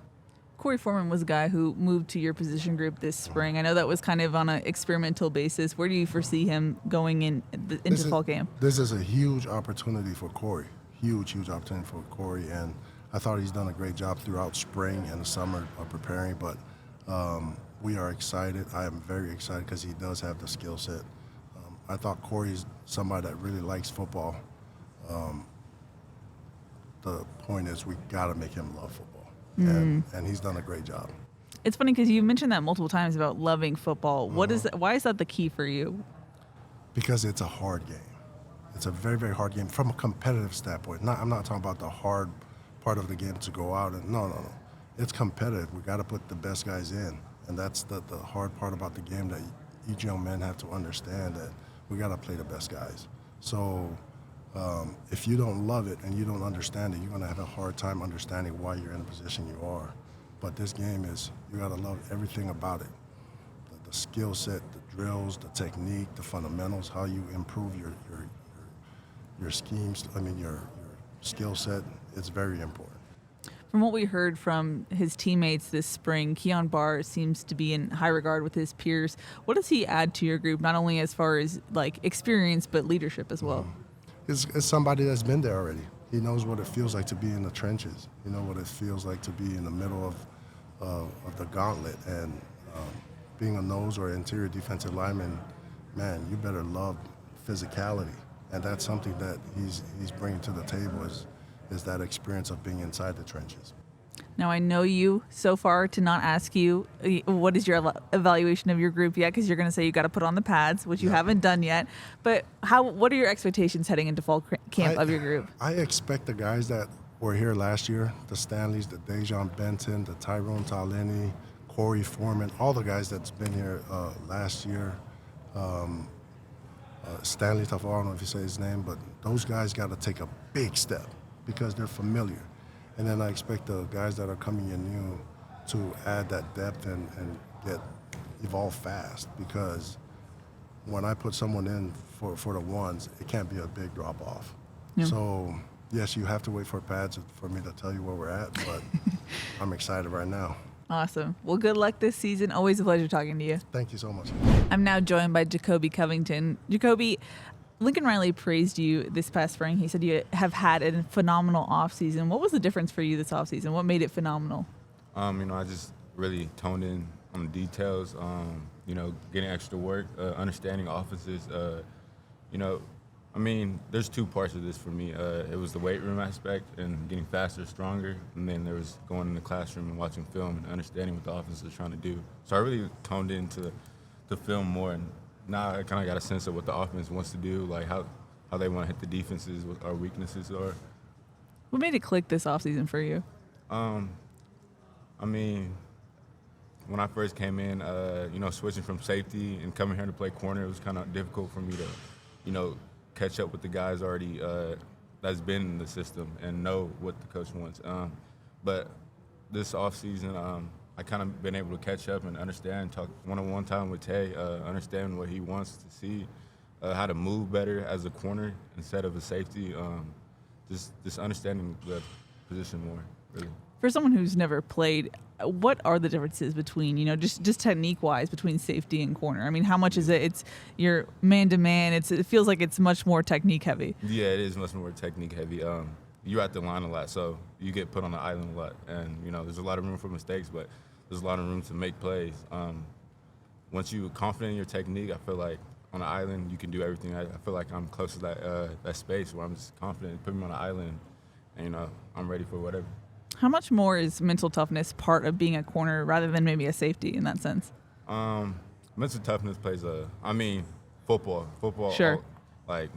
Corey Foreman was a guy who moved to your position group this spring. I know that was kind of on an experimental basis. Where do you foresee him going into fall camp?
This is a huge opportunity for Corey. Huge opportunity for Corey, and I thought he's done a great job throughout spring and the summer of preparing, but we are excited. I am very excited because he does have the skill set. I thought Corey's somebody that really likes football. The point is we got to make him love football, and he's done a great job.
It's funny because you mentioned that multiple times about loving football. Why is that the key for you?
Because it's a hard game. It's a very, very hard game from a competitive standpoint. I'm not talking about the hard part of the game to go out and no. It's competitive. We got to put the best guys in, and that's the hard part about the game that each young man have to understand, that we got to play the best guys. So if you don't love it and you don't understand it, you're going to have a hard time understanding why you're in the position you are. But this game is, you got to love everything about it. The skill set, the drills, the technique, the fundamentals, how you improve your schemes, your skill set. It's very important.
From what we heard from his teammates this spring, Keon Barr seems to be in high regard with his peers. What does he add to your group, not only as far as like experience, but leadership as well?
It's somebody that's been there already. He knows what it feels like to be in the trenches. You know what it feels like to be in the middle of the gauntlet. And being a nose or interior defensive lineman, man, you better love physicality. And that's something that he's bringing to the table is that experience of being inside the trenches.
Now, I know you so far to not ask you what is your evaluation of your group yet, because you're going to say you got to put on the pads, which you haven't done yet. But what are your expectations heading into fall camp of your group?
I expect the guys that were here last year, the Stanleys, the Dejon Benton, the Tyrone Taleni, Corey Foreman, all the guys that's been here last year, Stanley Tafar, I don't know if you say his name, but those guys got to take a big step because they're familiar. And then I expect the guys that are coming in new to add that depth and get evolve fast, because when I put someone in for the ones, it can't be a big drop off. Yeah. So yes, you have to wait for pads for me to tell you where we're at, but I'm excited right now.
Awesome. Well, good luck this season. Always a pleasure talking to you.
Thank you so much.
I'm now joined by Jacoby Covington. Jacoby, Lincoln Riley praised you this past spring. He said you have had a phenomenal offseason. What was the difference for you this offseason? What made it phenomenal?
I just really toned in on the details, getting extra work, understanding offenses. There's two parts of this for me. It was the weight room aspect and getting faster, stronger, and then there was going in the classroom and watching film and understanding what the offense is trying to do. So I really toned into the film more, and now I kind of got a sense of what the offense wants to do, like how they want to hit the defenses, what our weaknesses are.
What made it click this offseason for you?
When I first came in, switching from safety and coming here to play corner, it was kind of difficult for me to, catch up with the guys already that's been in the system and know what the coach wants. But this offseason, I kind of been able to catch up and understand, talk one-on-one time with Tay, understand what he wants to see, how to move better as a corner instead of a safety, just understanding the position more, really.
For someone who's never played, what are the differences between, just technique-wise between safety and corner? I mean, how much is it? It's you're man-to-man. It feels like it's much more technique-heavy.
Yeah, it is much more technique-heavy. You're at the line a lot, so you get put on the island a lot. And, there's a lot of room for mistakes, but there's a lot of room to make plays. Once you're confident in your technique, I feel like on the island you can do everything. I feel like I'm close to that space where I'm just confident. Put me on the island, and, I'm ready for whatever.
How much more is mental toughness part of being a corner rather than maybe a safety in that sense?
Mental toughness plays football.
Sure.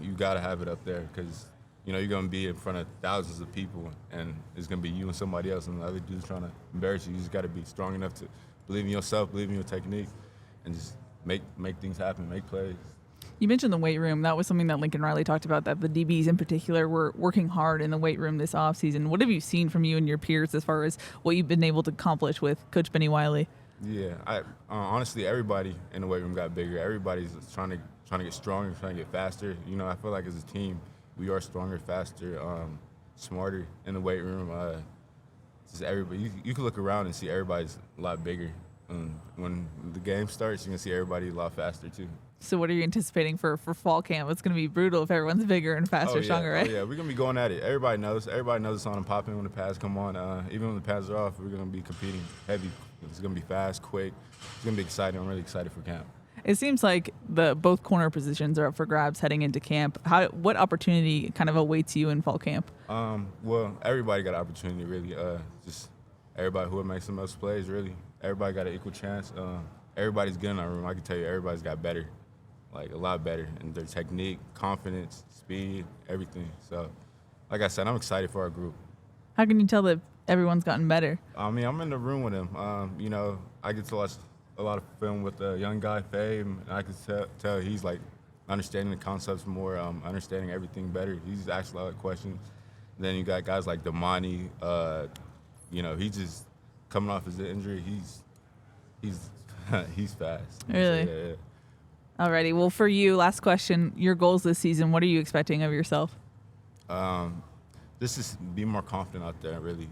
You got to have it up there because, you're going to be in front of thousands of people and it's going to be you and somebody else and the other dude's trying to embarrass you. You just got to be strong enough to believe in yourself, believe in your technique, and just make things happen, make plays.
You mentioned the weight room. That was something that Lincoln Riley talked about, that the DBs in particular were working hard in the weight room this offseason. What have you seen from you and your peers as far as what you've been able to accomplish with Coach Benny Wiley?
Yeah, honestly, everybody in the weight room got bigger. Everybody's trying to get stronger, trying to get faster. I feel like as a team, we are stronger, faster, smarter in the weight room. Just everybody. You can look around and see everybody's a lot bigger. When the game starts, you can see everybody a lot faster too.
So what are you anticipating for fall camp? It's going to be brutal if everyone's bigger and faster, stronger, right?
Oh, yeah, we're going to be going at it. Everybody knows it's on and popping when the pads come on. Even when the pads are off, we're going to be competing heavy. It's going to be fast, quick. It's going to be exciting. I'm really excited for camp.
It seems like both corner positions are up for grabs heading into camp. What opportunity kind of awaits you in fall camp?
Well, everybody got an opportunity, really. Just everybody who makes the most plays, really. Everybody got an equal chance. Everybody's good in our room. I can tell you everybody's got better. A lot better in their technique, confidence, speed, everything. So, like I said, I'm excited for our group.
How can you tell that everyone's gotten better?
I'm in the room with him. I get to watch a lot of film with the young guy, Faye, and I can tell he's, understanding the concepts more, understanding everything better. He's asked a lot of questions. Then you got guys like Denis. He's just coming off his injury. He's fast.
Really?
So, yeah.
Alrighty. Well, for you, last question. Your goals this season, what are you expecting of yourself?
just to be more confident out there, really.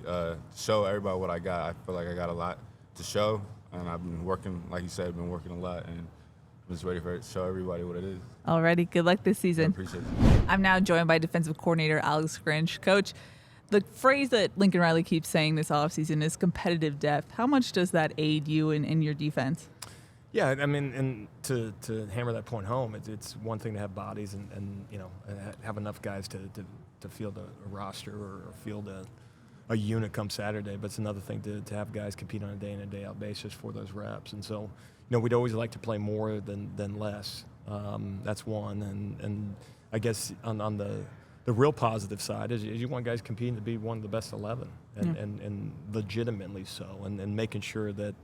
Show everybody what I got. I feel like I got a lot to show, and I've been working, like you said, been working a lot, and I'm just ready for it to show everybody what it is.
Alrighty, good luck this season.
I appreciate it.
I'm now joined by defensive coordinator Alex Grinch. Coach, the phrase that Lincoln Riley keeps saying this offseason is competitive depth. How much does that aid you in your defense?
Yeah, I mean, and to hammer that point home, it's one thing to have bodies and have enough guys to field a roster or field a unit come Saturday, but it's another thing to have guys compete on a day in and day out basis for those reps. And so, we'd always like to play more than less. That's one, and I guess on the real positive side is you want guys competing to be one of the best 11, and legitimately so, and making sure that,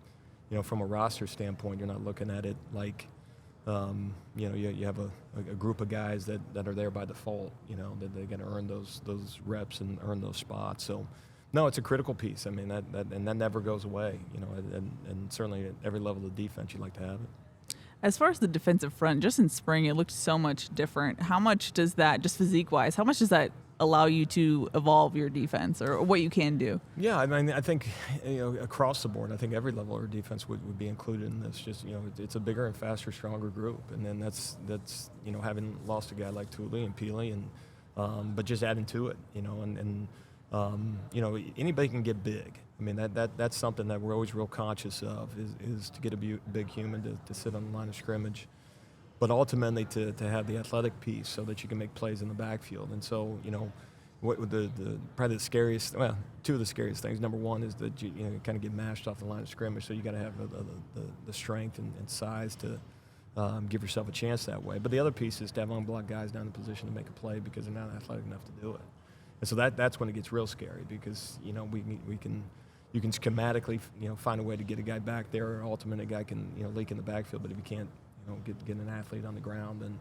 from a roster standpoint, you're not looking at it like, you have a group of guys that are there by default, that they're going to earn those reps and earn those spots. So, no, it's a critical piece. I mean, that never goes away, and certainly at every level of defense, you like to have it.
As far as the defensive front, just in spring, it looked so much different. How much does that, just physique-wise, how much does that allow you to evolve your defense or what you can do?
Yeah, I mean, I think across the board, I think every level of our defense would be included in this. Just it's a bigger and faster, stronger group, and then that's having lost a guy like Thule and Peely, and but just adding to it, anybody can get big. I mean, that's something that we're always real conscious of is to get a big human to sit on the line of scrimmage, but ultimately to have the athletic piece so that you can make plays in the backfield. And so, what probably the scariest, well, two of the scariest things. Number one is that you kind of get mashed off the line of scrimmage, so you got to have the strength and size to give yourself a chance that way. But the other piece is to have unblocked guys down in position to make a play because they're not athletic enough to do it. And so that's when it gets real scary because you can schematically find a way to get a guy back there, or ultimately a guy can leak in the backfield. But if you can't get an athlete on the ground, then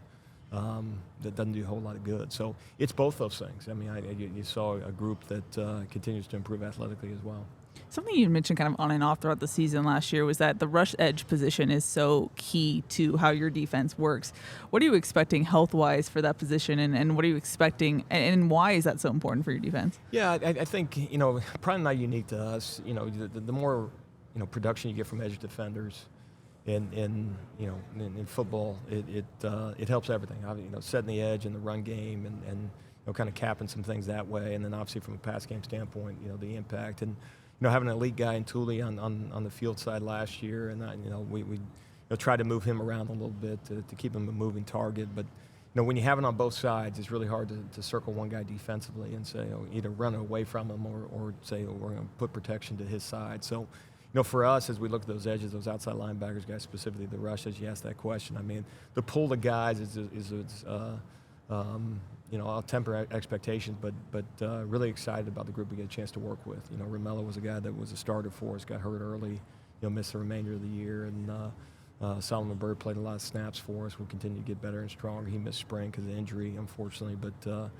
that doesn't do a whole lot of good. So it's both those things. I mean, you saw a group that continues to improve athletically as well.
Something you mentioned kind of on and off throughout the season last year was that the rush edge position is so key to how your defense works. What are you expecting health-wise for that position, and what are you expecting, and why is that so important for your defense?
Yeah, I think, probably not unique to us. The more, production you get from edge defenders in football, it helps everything. Setting the edge in the run game and kind of capping some things that way, and then obviously from a pass game standpoint, the impact. And having an elite guy in Thule on the field side last year, and we tried to move him around a little bit to keep him a moving target. But when you have it on both sides, it's really hard to circle one guy defensively and say either run away from him or say we're going to put protection to his side. So for us, as we look at those edges, those outside linebackers, guys specifically the rush, as you asked that question, I mean, the pull of guys is I'll temper expectations, but really excited about the group we get a chance to work with. Romello was a guy that was a starter for us, got hurt early, missed the remainder of the year, and Solomon Byrd played a lot of snaps for us. We'll continue to get better and stronger. He missed spring because of injury, unfortunately, but and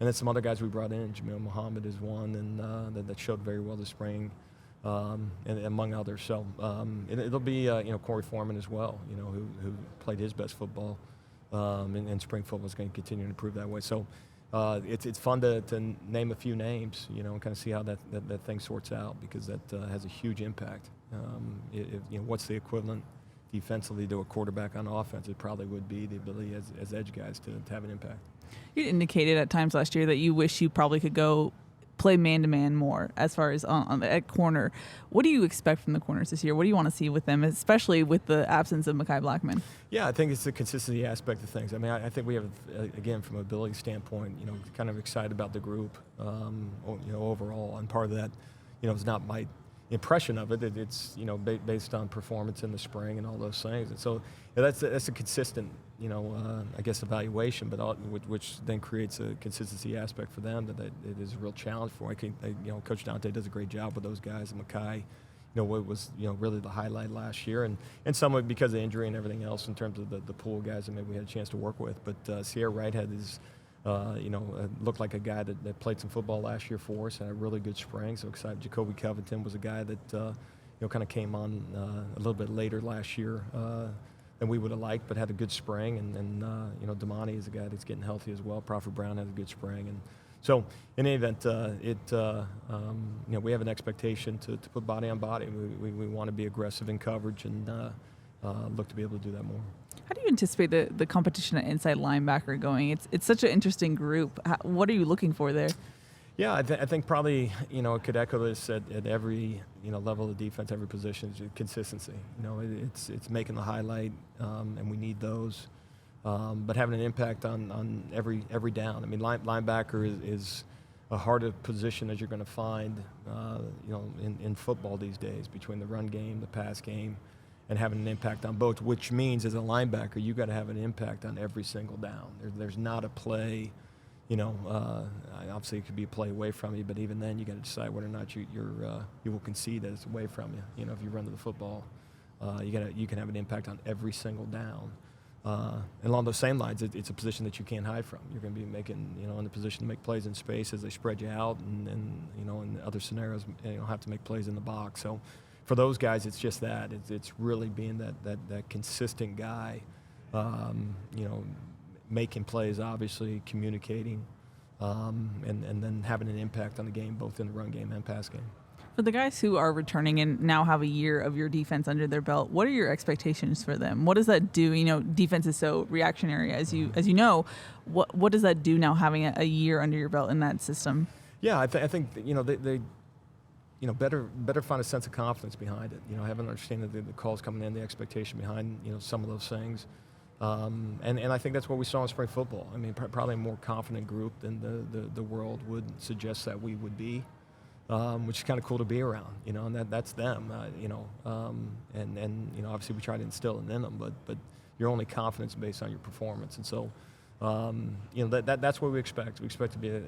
then some other guys we brought in. Jamil Muhammad is one, and that showed very well this spring, and among others. So it'll be Corey Foreman as well, who played his best football. And spring football is going to continue to improve that way. So it's fun to name a few names, and kind of see how that thing sorts out, because that has a huge impact. What's the equivalent defensively to a quarterback on offense? It probably would be the ability as edge guys to have an impact.
You indicated at times last year that you wish you probably could go play man-to-man more as far as at corner. What do you expect from the corners this year? What do you want to see with them, especially with the absence of Mekhi Blackman?
Yeah, I think it's the consistency aspect of things. I mean, I think we have, again, from an ability standpoint, kind of excited about the group, overall. And part of that, is not my impression of it. It's, based on performance in the spring and all those things. And so that's a consistent, I guess, evaluation, but which then creates a consistency aspect for them that it is a real challenge for. I think, Coach Dante does a great job with those guys. And Mekhi, what was, really the highlight last year, and somewhat because of injury and everything else in terms of the pool of guys that maybe we had a chance to work with. But Sierra Whitehead is, looked like a guy that played some football last year for us and had a really good spring. So excited. Jacoby Covington was a guy that, kind of came on a little bit later last year than we would have liked, but had a good spring. And Denis is a guy that's getting healthy as well. Raleek Brown had a good spring. And So in any event, we have an expectation to put body on body. We want to be aggressive in coverage and look to be able to do that more.
How do you anticipate the competition at inside linebacker going? It's such an interesting group. What are you looking for there?
Yeah, I think probably, it could echo this at every, level of defense, every position, is consistency. It's making the highlight, and we need those. But having an impact on every down. I mean, linebacker is a harder position as you're going to find, in football these days, between the run game, the pass game, and having an impact on both, which means as a linebacker, you've got to have an impact on every single down. There's not a play, obviously it could be a play away from you, but even then you got to decide whether or not you will concede that it's away from you. If you run to the football, you can have an impact on every single down. And along those same lines, it's a position that you can't hide from. You're going to be making, in the position to make plays in space as they spread you out, and in other scenarios, have to make plays in the box. So for those guys, it's just that. It's really being that consistent guy, making plays, obviously, communicating, and then having an impact on the game, both in the run game and pass game.
For the guys who are returning and now have a year of your defense under their belt, what are your expectations for them? What does that do? Defense is so reactionary, as you know. What does that do now, having a year under your belt in that system?
Yeah, I think they better find a sense of confidence behind it. Have an understanding of the calls coming in, the expectation behind some of those things. And I think that's what we saw in spring football. I mean, probably a more confident group than the world would suggest that we would be. Which is kind of cool to be around, and that's them, and obviously we try to instill it in them, but your only confidence is based on your performance, and so, that's what we expect. We expect to be, a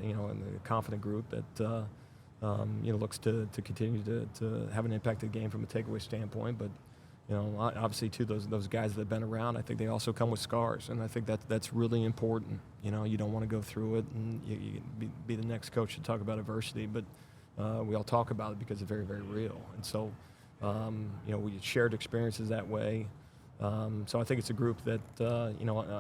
confident group that, looks to continue to have an impact on the game from a takeaway standpoint, but, obviously too, those guys that have been around, I think they also come with scars, and I think that's really important. You don't want to go through it, and you be the next coach to talk about adversity, but we all talk about it because it's very, very real. And so, we shared experiences that way. So I think it's a group that,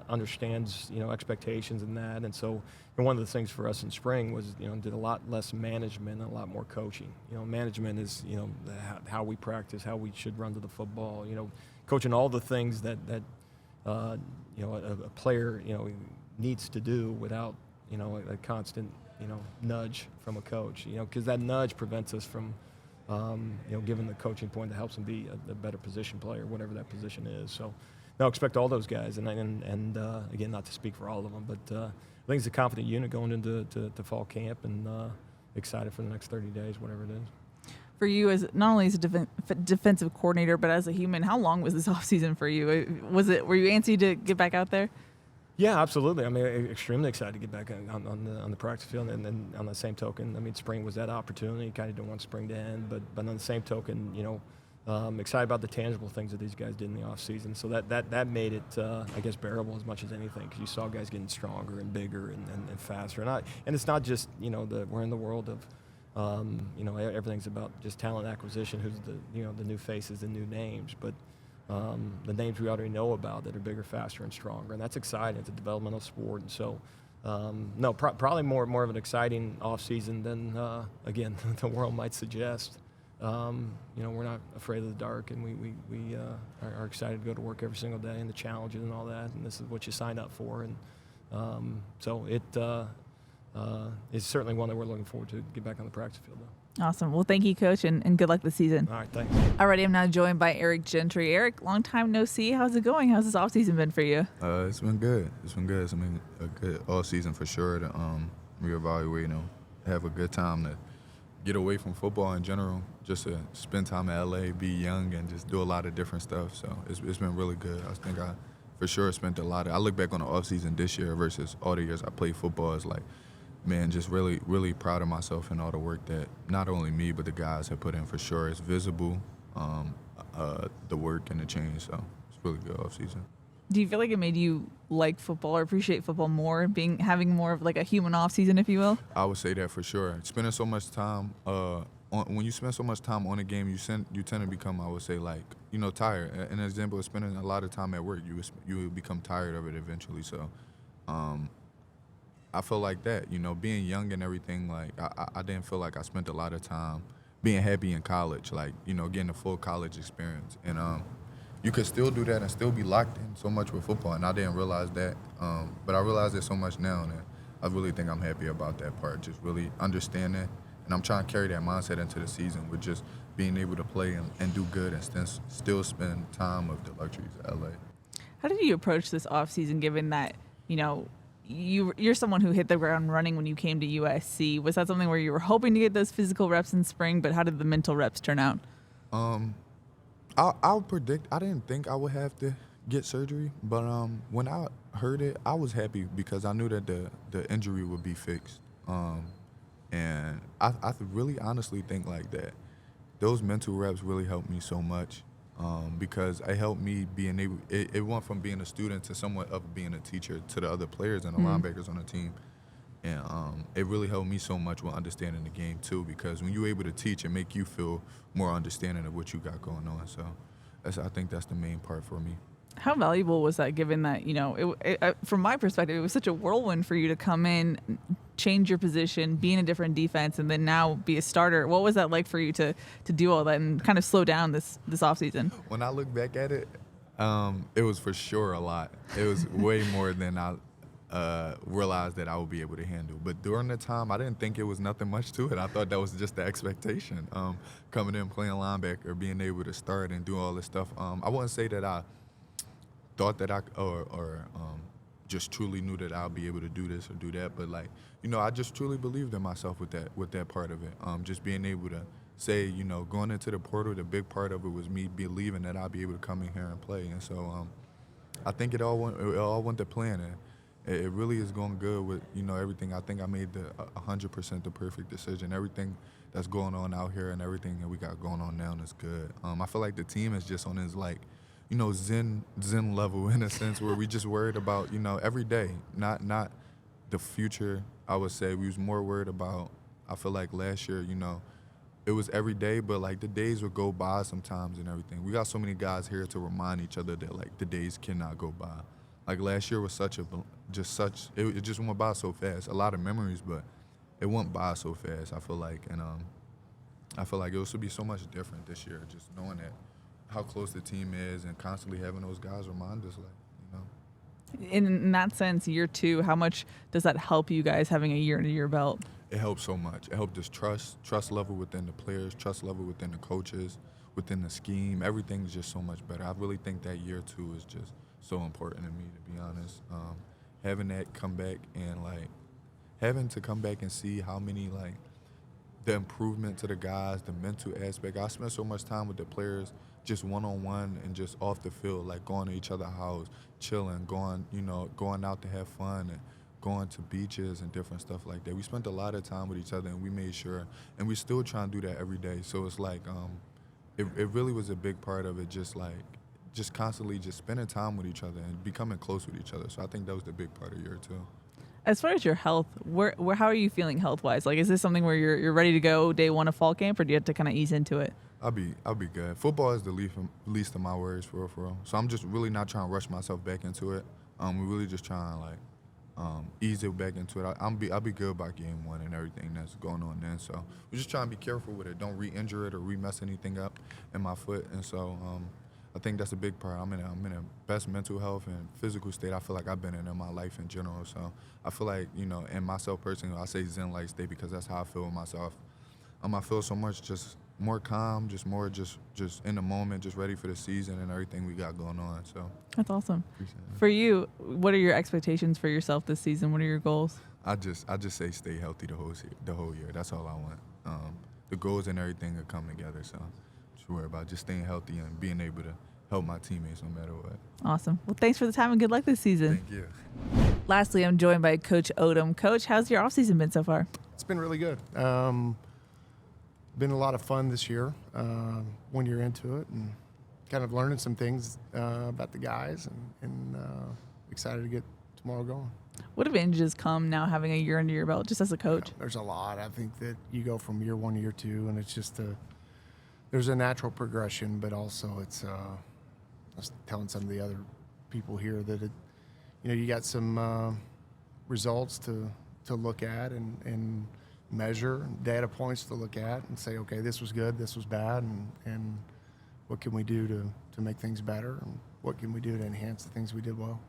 understands, expectations and that. And so one of the things for us in spring was, did a lot less management and a lot more coaching. Management is, how we practice, how we should run to the football, coaching all the things that a player, needs to do without, a constant nudge from a coach, because that nudge prevents us from, giving the coaching point that helps them be a better position player, whatever that position is. So, no, expect all those guys, and again, not to speak for all of them, but I think it's a confident unit going into fall camp, and excited for the next 30 days, whatever it is.
For you, as not only as a defensive coordinator, but as a human, how long was this offseason for you? Were you antsy to get back out there?
Yeah, absolutely. I mean, extremely excited to get back on the practice field, and then on the same token, I mean, spring was that opportunity. Kind of didn't want spring to end, but on the same token, excited about the tangible things that these guys did in the off season. So that made it, I guess, bearable as much as anything, because you saw guys getting stronger and bigger and faster. And it's not just we're in the world of everything's about just talent acquisition. Who's the new faces, the new names, but the names we already know about that are bigger, faster, and stronger, and that's exciting. It's a developmental sport, and so probably more of an exciting off season than again the world might suggest. We're not afraid of the dark, and we are excited to go to work every single day, and the challenges and all that, and this is what you sign up for, and so it is certainly one that we're looking forward to get back on the practice field, though.
Awesome. Well, thank you, Coach, and good luck this season.
All right, thanks.
All right, I'm now joined by Eric Gentry. Eric, long time no see. How's it going? How's this offseason been for you?
It's been good. It's been a good all season for sure to reevaluate, have a good time to get away from football in general, just to spend time in LA, be young, and just do a lot of different stuff. So it's been really good. I think I for sure spent I look back on the off season this year versus all the years I played football. It's like, man, just really, really proud of myself and all the work that not only me but the guys have put in for sure. It's visible, the work and the change. So it's really good off season.
Do you feel like it made you like football or appreciate football more, having more of like a human off season, if you will?
I would say that for sure. Spending so much time when you spend so much time on a game, you tend to become, I would say, like, tired. An example is spending a lot of time at work. You become tired of it eventually. So
I feel like that, you know, being young and everything, like, I didn't feel like I spent a lot of time being happy in college, like, you know, getting a full college experience. And you could still do that and still be locked in so much with football, and I didn't realize that. But I realize it so much now, and I really think I'm happy about that part, just really understanding. And I'm trying to carry that mindset into the season with just being able to play and do good and still spend time with the luxuries of LA.
How did you approach this offseason, given that, you know, you're someone who hit the ground running when you came to USC? Was that something where you were hoping to get those physical reps in spring, but how did the mental reps turn out?
I'll predict. I didn't think I would have to get surgery, but when I heard it, I was happy because I knew that the injury would be fixed. And I really honestly think like that. Those mental reps really helped me so much because it helped me being able. It went from being a student to somewhat of being a teacher to the other players and the linebackers on the team. And it really helped me so much with understanding the game too, because when you're able to teach, it make you feel more understanding of what you got going on. So I think that's the main part for me.
How valuable was that, given that, you know, from my perspective, it was such a whirlwind for you to come in, change your position, be in a different defense, and then now be a starter? What was that like for you to do all that and kind of slow down this offseason?
When I look back at it, it was for sure a lot. It was way more than I realized that I would be able to handle. But during the time, I didn't think it was nothing much to it. I thought that was just the expectation. Coming in, playing linebacker, being able to start and do all this stuff. I wouldn't say that I thought that I just truly knew that I'll be able to do this or do that, but like, you know, I just truly believed in myself with that part of it. Just being able to say, you know, going into the portal, the big part of it was me believing that I'll be able to come in here and play. And so I think it all went to plan, and it really is going good with, you know, everything. I think I made 100% the perfect decision. Everything that's going on out here and everything that we got going on now is good. I feel like the team is just on this, like, you know, zen level in a sense, where we just worried about, you know, every day, not the future. I would say we was more worried about, I feel like last year, you know, it was every day, but like the days would go by sometimes and everything. We got so many guys here to remind each other that like the days cannot go by. Like last year was it just went by so fast. A lot of memories, but it went by so fast, I feel like. And I feel like it will be so much different this year, just knowing that how close the team is and constantly having those guys remind us, like, you know.
In that sense, year two, how much does that help you guys having a year under your belt?
It helps so much. It helped us trust level within the players, trust level within the coaches, within the scheme. Everything's just so much better. I really think that year two is just so important to me, to be honest. Having that come back and like having to come back and see how many like the improvement to the guys, the mental aspect. I spent so much time with the players, just one-on-one and just off the field, like going to each other's house, chilling, going out to have fun and going to beaches and different stuff like that. We spent a lot of time with each other, and we made sure, and we still try and do that every day. So it's like, it really was a big part of it, just constantly just spending time with each other and becoming close with each other. So I think that was the big part of year two.
As far as your health, how are you feeling health-wise? Like, is this something where you're ready to go day one of fall camp, or do you have to kind of ease into it?
I'll be good. Football is the least of my worries for real. So I'm just really not trying to rush myself back into it. We're really just trying to like ease it back into it. I'll be good by game one and everything that's going on then. So we're just trying to be careful with it. Don't re-injure it or re-mess anything up in my foot. And so I think that's a big part. I'm in a best mental health and physical state I feel like I've been in my life in general. So I feel like, you know, and myself personally, I say zen-like state because that's how I feel with myself. I feel so much just more calm, just in the moment, just ready for the season and everything we got going on. So
that's awesome. For you, what are your expectations for yourself this season? What are your goals?
I just say stay healthy the whole year. That's all I want. The goals and everything will come together. So just worry about just staying healthy and being able to help my teammates no matter what.
Awesome. Well, thanks for the time and good luck this season.
Thank you.
Lastly, I'm joined by Coach Odom. Coach, how's your offseason been so far?
It's been really good. Been a lot of fun this year when you're into it and kind of learning some things about the guys and excited to get tomorrow going.
What advantages come now having a year under your belt just as a coach?
There's a lot. I think that you go from year one to year two, and it's just there's a natural progression, but also it's I was telling some of the other people here that you got some results to look at and measure, data points to look at and say, okay, this was good, this was bad, and what can we do to make things better, and what can we do to enhance the things we did well.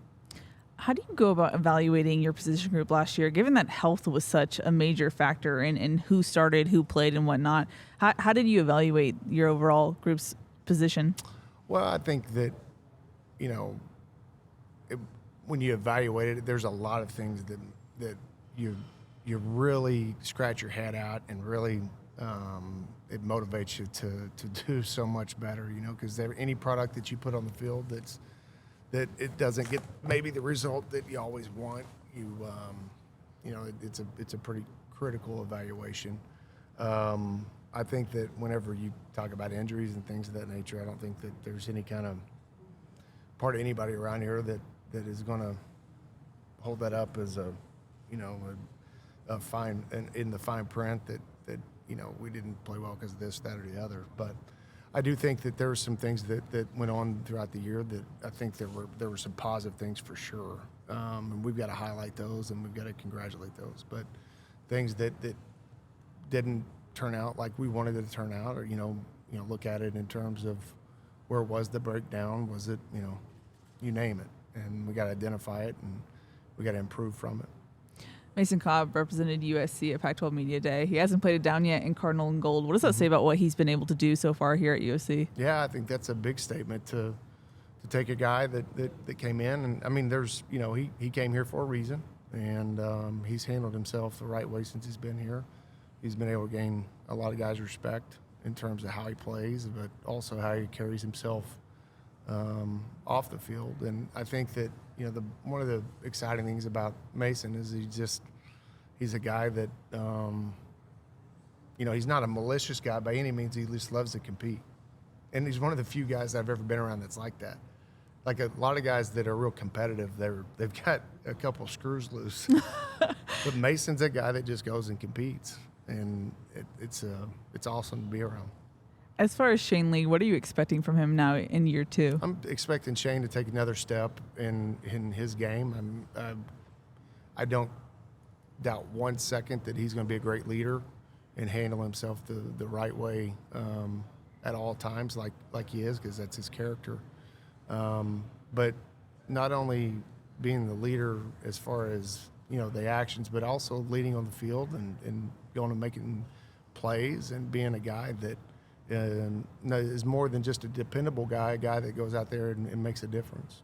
How do you go about evaluating your position group last year, given that health was such a major factor in who started, who played, and whatnot? How did you evaluate your overall group's position?
Well, I think that, when you evaluate it, there's a lot of things that you really scratch your head out, and really it motivates you to do so much better, because any product that you put on the field that it doesn't get maybe the result that you always want, it's a pretty critical evaluation. I think that whenever you talk about injuries and things of that nature, I don't think that there's any kind of part of anybody around here that is going to hold that up as a fine in the fine print that we didn't play well because of this, that, or the other. But I do think that there were some things that went on throughout the year that I think there were some positive things for sure, and we've got to highlight those and we've got to congratulate those. But things that didn't turn out like we wanted it to turn out, or look at it in terms of where was the breakdown, was it you name it, and we got to identify it and we got to improve from it.
Mason Cobb represented USC at Pac-12 Media Day. He hasn't played it down yet in Cardinal and Gold. What does that say about what he's been able to do so far here at USC?
Yeah, I think that's a big statement to take a guy that came in. And, I mean, there's, he came here for a reason, and he's handled himself the right way since he's been here. He's been able to gain a lot of guys' respect in terms of how he plays, but also how he carries himself off the field. And I think that, one of the exciting things about Mason is he's a guy that, he's not a malicious guy by any means. He just loves to compete. And he's one of the few guys I've ever been around that's like that. Like a lot of guys that are real competitive, they've got a couple of screws loose. But Mason's a guy that just goes and competes. And it's awesome to be around.
As far as Shane Lee, what are you expecting from him now in year two?
I'm expecting Shane to take another step in his game. I don't doubt 1 second that he's going to be a great leader and handle himself the right way at all times, like he is, because that's his character. But not only being the leader as far as the actions, but also leading on the field and going and making plays and being a guy that is more than just a dependable guy, a guy that goes out there and makes a difference.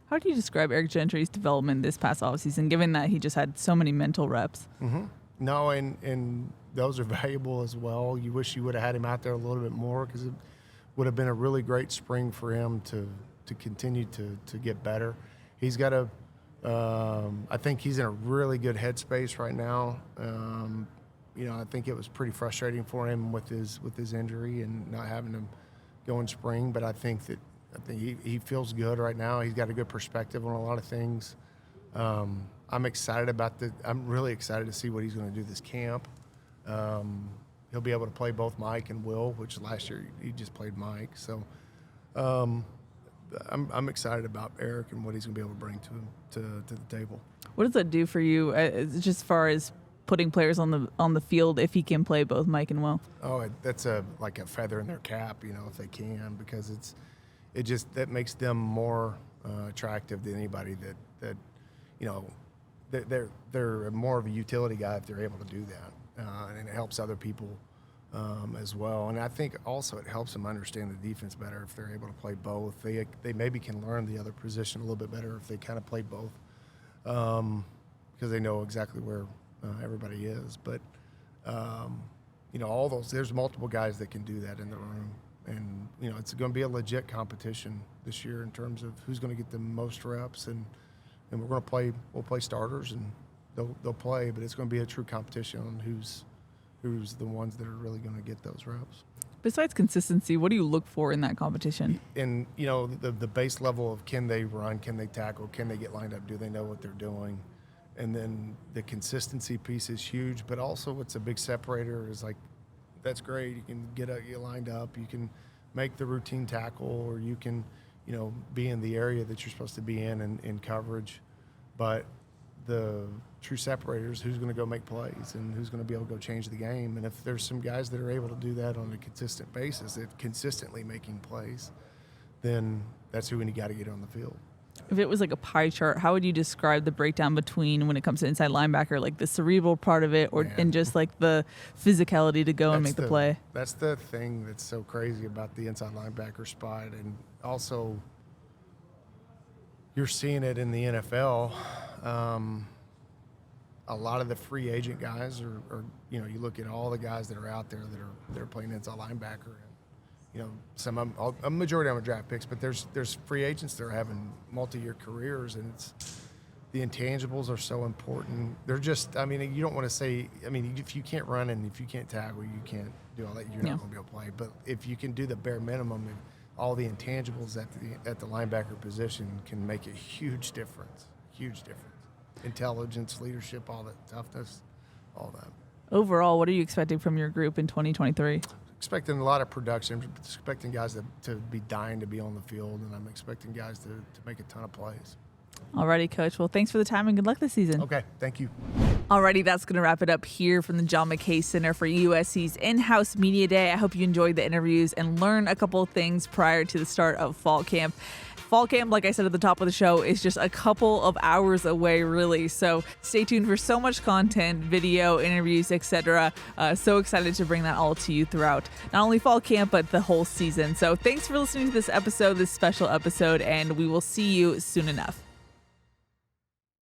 How do you describe Eric Gentry's development this past offseason, given that he just had so many mental reps?
Mm-hmm. No, and those are valuable as well. You wish you would have had him out there a little bit more, because it would have been a really great spring for him to continue to get better. He's got I think he's in a really good headspace right now. I think it was pretty frustrating for him with his injury and not having to go in spring. But I think he feels good right now. He's got a good perspective on a lot of things. I'm really excited to see what he's going to do this camp. He'll be able to play both Mike and Will, which last year he just played Mike. So I'm excited about Eric and what he's going to be able to bring to the table.
What does that do for you, just as far as putting players on the field if he can play both Mike and Will? Oh,
that's like a feather in their cap, if they can, because that makes them more attractive to anybody that they're more of a utility guy if they're able to do that, and it helps other people as well. And I think also it helps them understand the defense better if they're able to play both. They maybe can learn the other position a little bit better if they kind of play both, because they know exactly where everybody is. But all those, there's multiple guys that can do that in the room, and it's going to be a legit competition this year in terms of who's going to get the most reps, and we'll play starters, and they'll play, but it's going to be a true competition on who's the ones that are really going to get those reps.
Besides consistency, what do you look for in that competition?
And the base level of, can they run, can they tackle, can they get lined up, do they know what they're doing? And then the consistency piece is huge, but also what's a big separator is like, that's great. You can get lined up, you can make the routine tackle, or you can, be in the area that you're supposed to be in coverage. But the true separators, who's going to go make plays and who's going to be able to go change the game. And if there's some guys that are able to do that on a consistent basis, that consistently making plays, then that's who we got to get on the field.
If it was like a pie chart, how would you describe the breakdown between when it comes to inside linebacker, like the cerebral part of it, and just like the physicality to go and make the play?
That's the thing that's so crazy about the inside linebacker spot. And also, you're seeing it in the NFL. A lot of the free agent guys are you look at all the guys that are out there that are playing inside linebacker. Some of them, a majority of them are draft picks, but there's free agents that are having multi-year careers, and the intangibles are so important. They're just, you don't want to say, if you can't run and if you can't tackle, you can't do all that, you're not going to be able to play. But if you can do the bare minimum, all the intangibles at the linebacker position can make a huge difference. Huge difference. Intelligence, leadership, all that toughness, all that.
Overall, what are you expecting from your group in 2023?
Expecting a lot of production, expecting guys to be dying to be on the field, and I'm expecting guys to make a ton of plays.
Alrighty, Coach. Well, thanks for the time and good luck this season.
Okay, thank you.
Alrighty, that's going to wrap it up here from the John McCree Center for USC's in-house media day. I hope you enjoyed the interviews and learned a couple of things prior to the start of fall camp. Fall camp, like I said at the top of the show, is just a couple of hours away, really. So stay tuned for so much content, video, interviews, etc. So excited to bring that all to you throughout not only fall camp, but the whole season. So thanks for listening to this episode, this special episode, and we will see you soon enough.